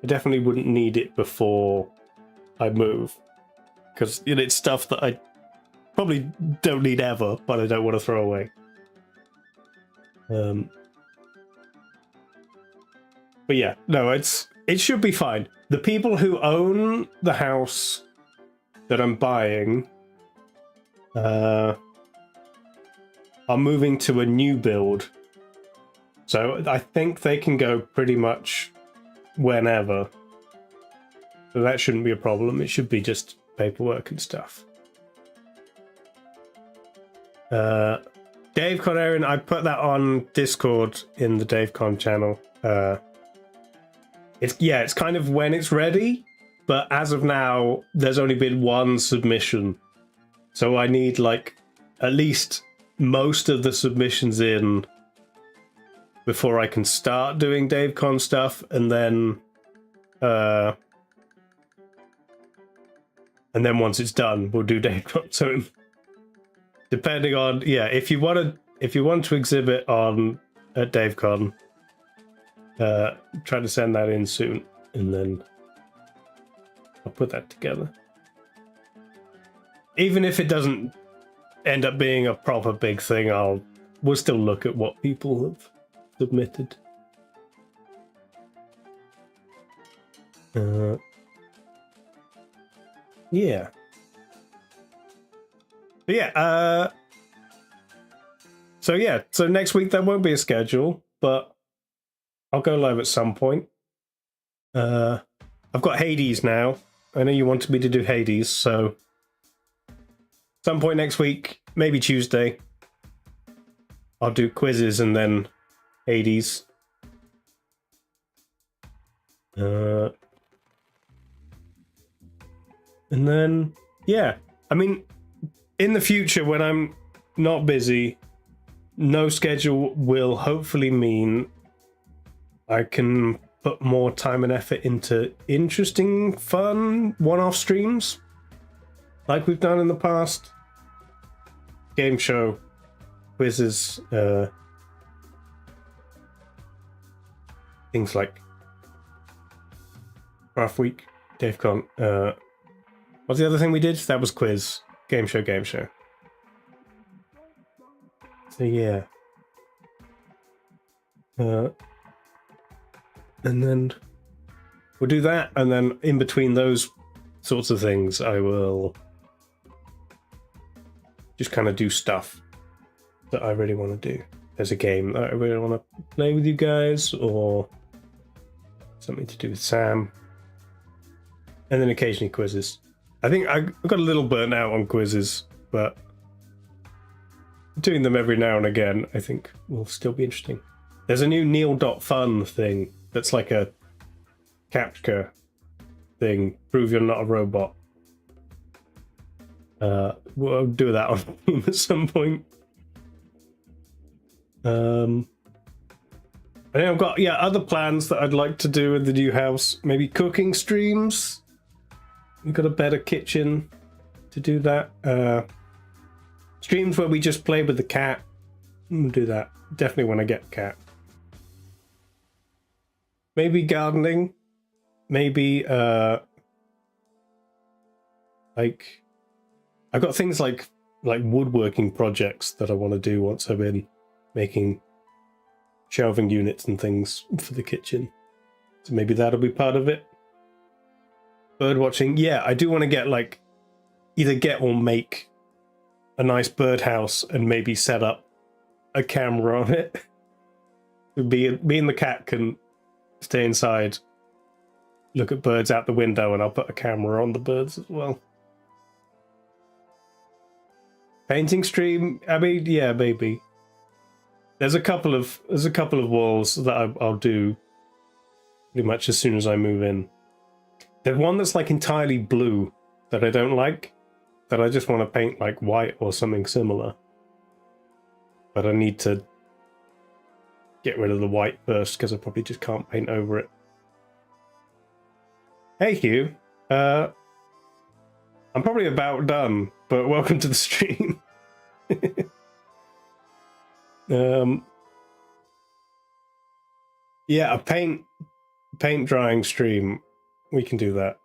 definitely wouldn't need it before I move. Because it's stuff that I probably don't need ever, but I don't want to throw away. But yeah, no, it should be fine. The people who own the house that I'm buying are moving to a new build. So I think they can go pretty much whenever. So that shouldn't be a problem. It should be just paperwork and stuff. Dave Conarian, I put that on Discord in the DaveCon channel. It's kind of when it's ready, but as of now, there's only been one submission. So I need like at least most of the submissions in before I can start doing DaveCon stuff, and then once it's done, we'll do DaveCon. So depending on if you want to exhibit on at DaveCon, try to send that in soon, and then I'll put that together. Even if it doesn't end up being a proper big thing, we'll still look at what people have submitted. Yeah. But yeah, so next week there won't be a schedule, but I'll go live at some point. I've got Hades now. I know you wanted me to do Hades, so some point next week, maybe Tuesday, I'll do quizzes and then Hades. And then, yeah, I mean, in the future when I'm not busy, no schedule will hopefully mean I can put more time and effort into interesting, fun, one-off streams like we've done in the past. Game show, quizzes, things like Craft Week, DaveCon. What's the other thing we did? That was quiz, game show. So yeah. And then we'll do that, and then in between those sorts of things, I will just kind of do stuff that I really want to do. There's a game that I really want to play with you guys, or something to do with Sam, and then occasionally quizzes. I think I got a little burnt out on quizzes, but doing them every now and again, I think will still be interesting. There's a new Neil.fun thing that's like a captcha thing. Prove you're not a robot. We'll do that on stream at some point. I think I've got other plans that I'd like to do in the new house. Maybe cooking streams. We've got a better kitchen to do that. Streams where we just play with the cat. We'll do that. Definitely when I get a cat. Maybe gardening. Maybe like I've got things like woodworking projects that I want to do once I'm in making shelving units and things for the kitchen. So maybe that'll be part of it. Bird watching. Yeah, I do want to get like either get or make a nice birdhouse and maybe set up a camera on it. Me and the cat can stay inside, look at birds out the window, and I'll put a camera on the birds as well. Painting stream, I mean, yeah, maybe. There's a couple of walls that I'll do pretty much as soon as I move in. There's one that's like entirely blue that I don't like, that I just want to paint like white or something similar. But I need to get rid of the white first because I probably just can't paint over it. Hey Hugh, I'm probably about done, but welcome to the stream. Yeah, a paint drying stream. We can do that.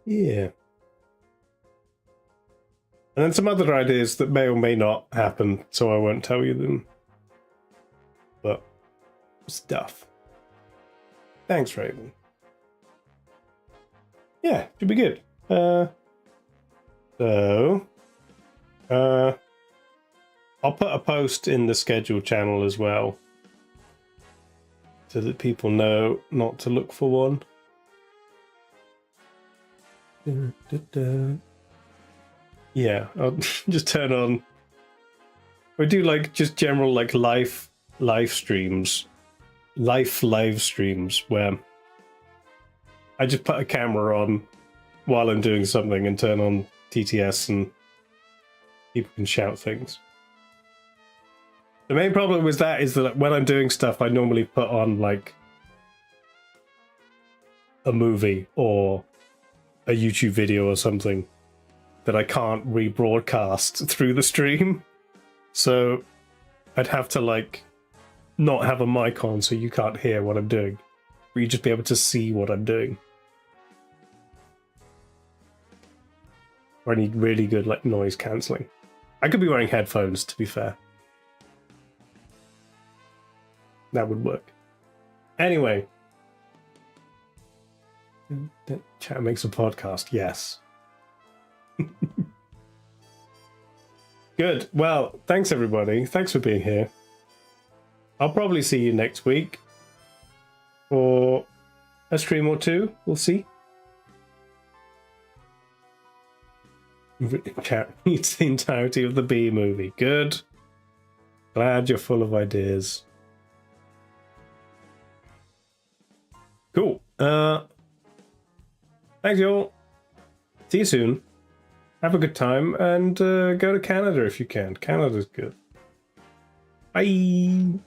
Yeah. And then some other ideas that may or may not happen, so I won't tell you them. But stuff. Thanks, Raven. Yeah, should be good. I'll put a post in the schedule channel as well, so that people know not to look for one. Yeah, I'll just turn on. We do like just general like live streams where I just put a camera on while I'm doing something and turn on TTS and people can shout things. The main problem with that is that when I'm doing stuff, I normally put on like a movie or a YouTube video or something that I can't rebroadcast through the stream. So I'd have to like not have a mic on so you can't hear what I'm doing, but you just be able to see what I'm doing. Or I need really good like noise cancelling. I could be wearing headphones, to be fair. That would work. Anyway. Chat makes a podcast, yes. Good. Well, thanks everybody. Thanks for being here. I'll probably see you next week. Or a stream or two. We'll see. Chat reads the entirety of the Bee movie. Good. Glad you're full of ideas. Cool. Thanks, y'all. See you soon. Have a good time and go to Canada if you can. Canada's good. Bye.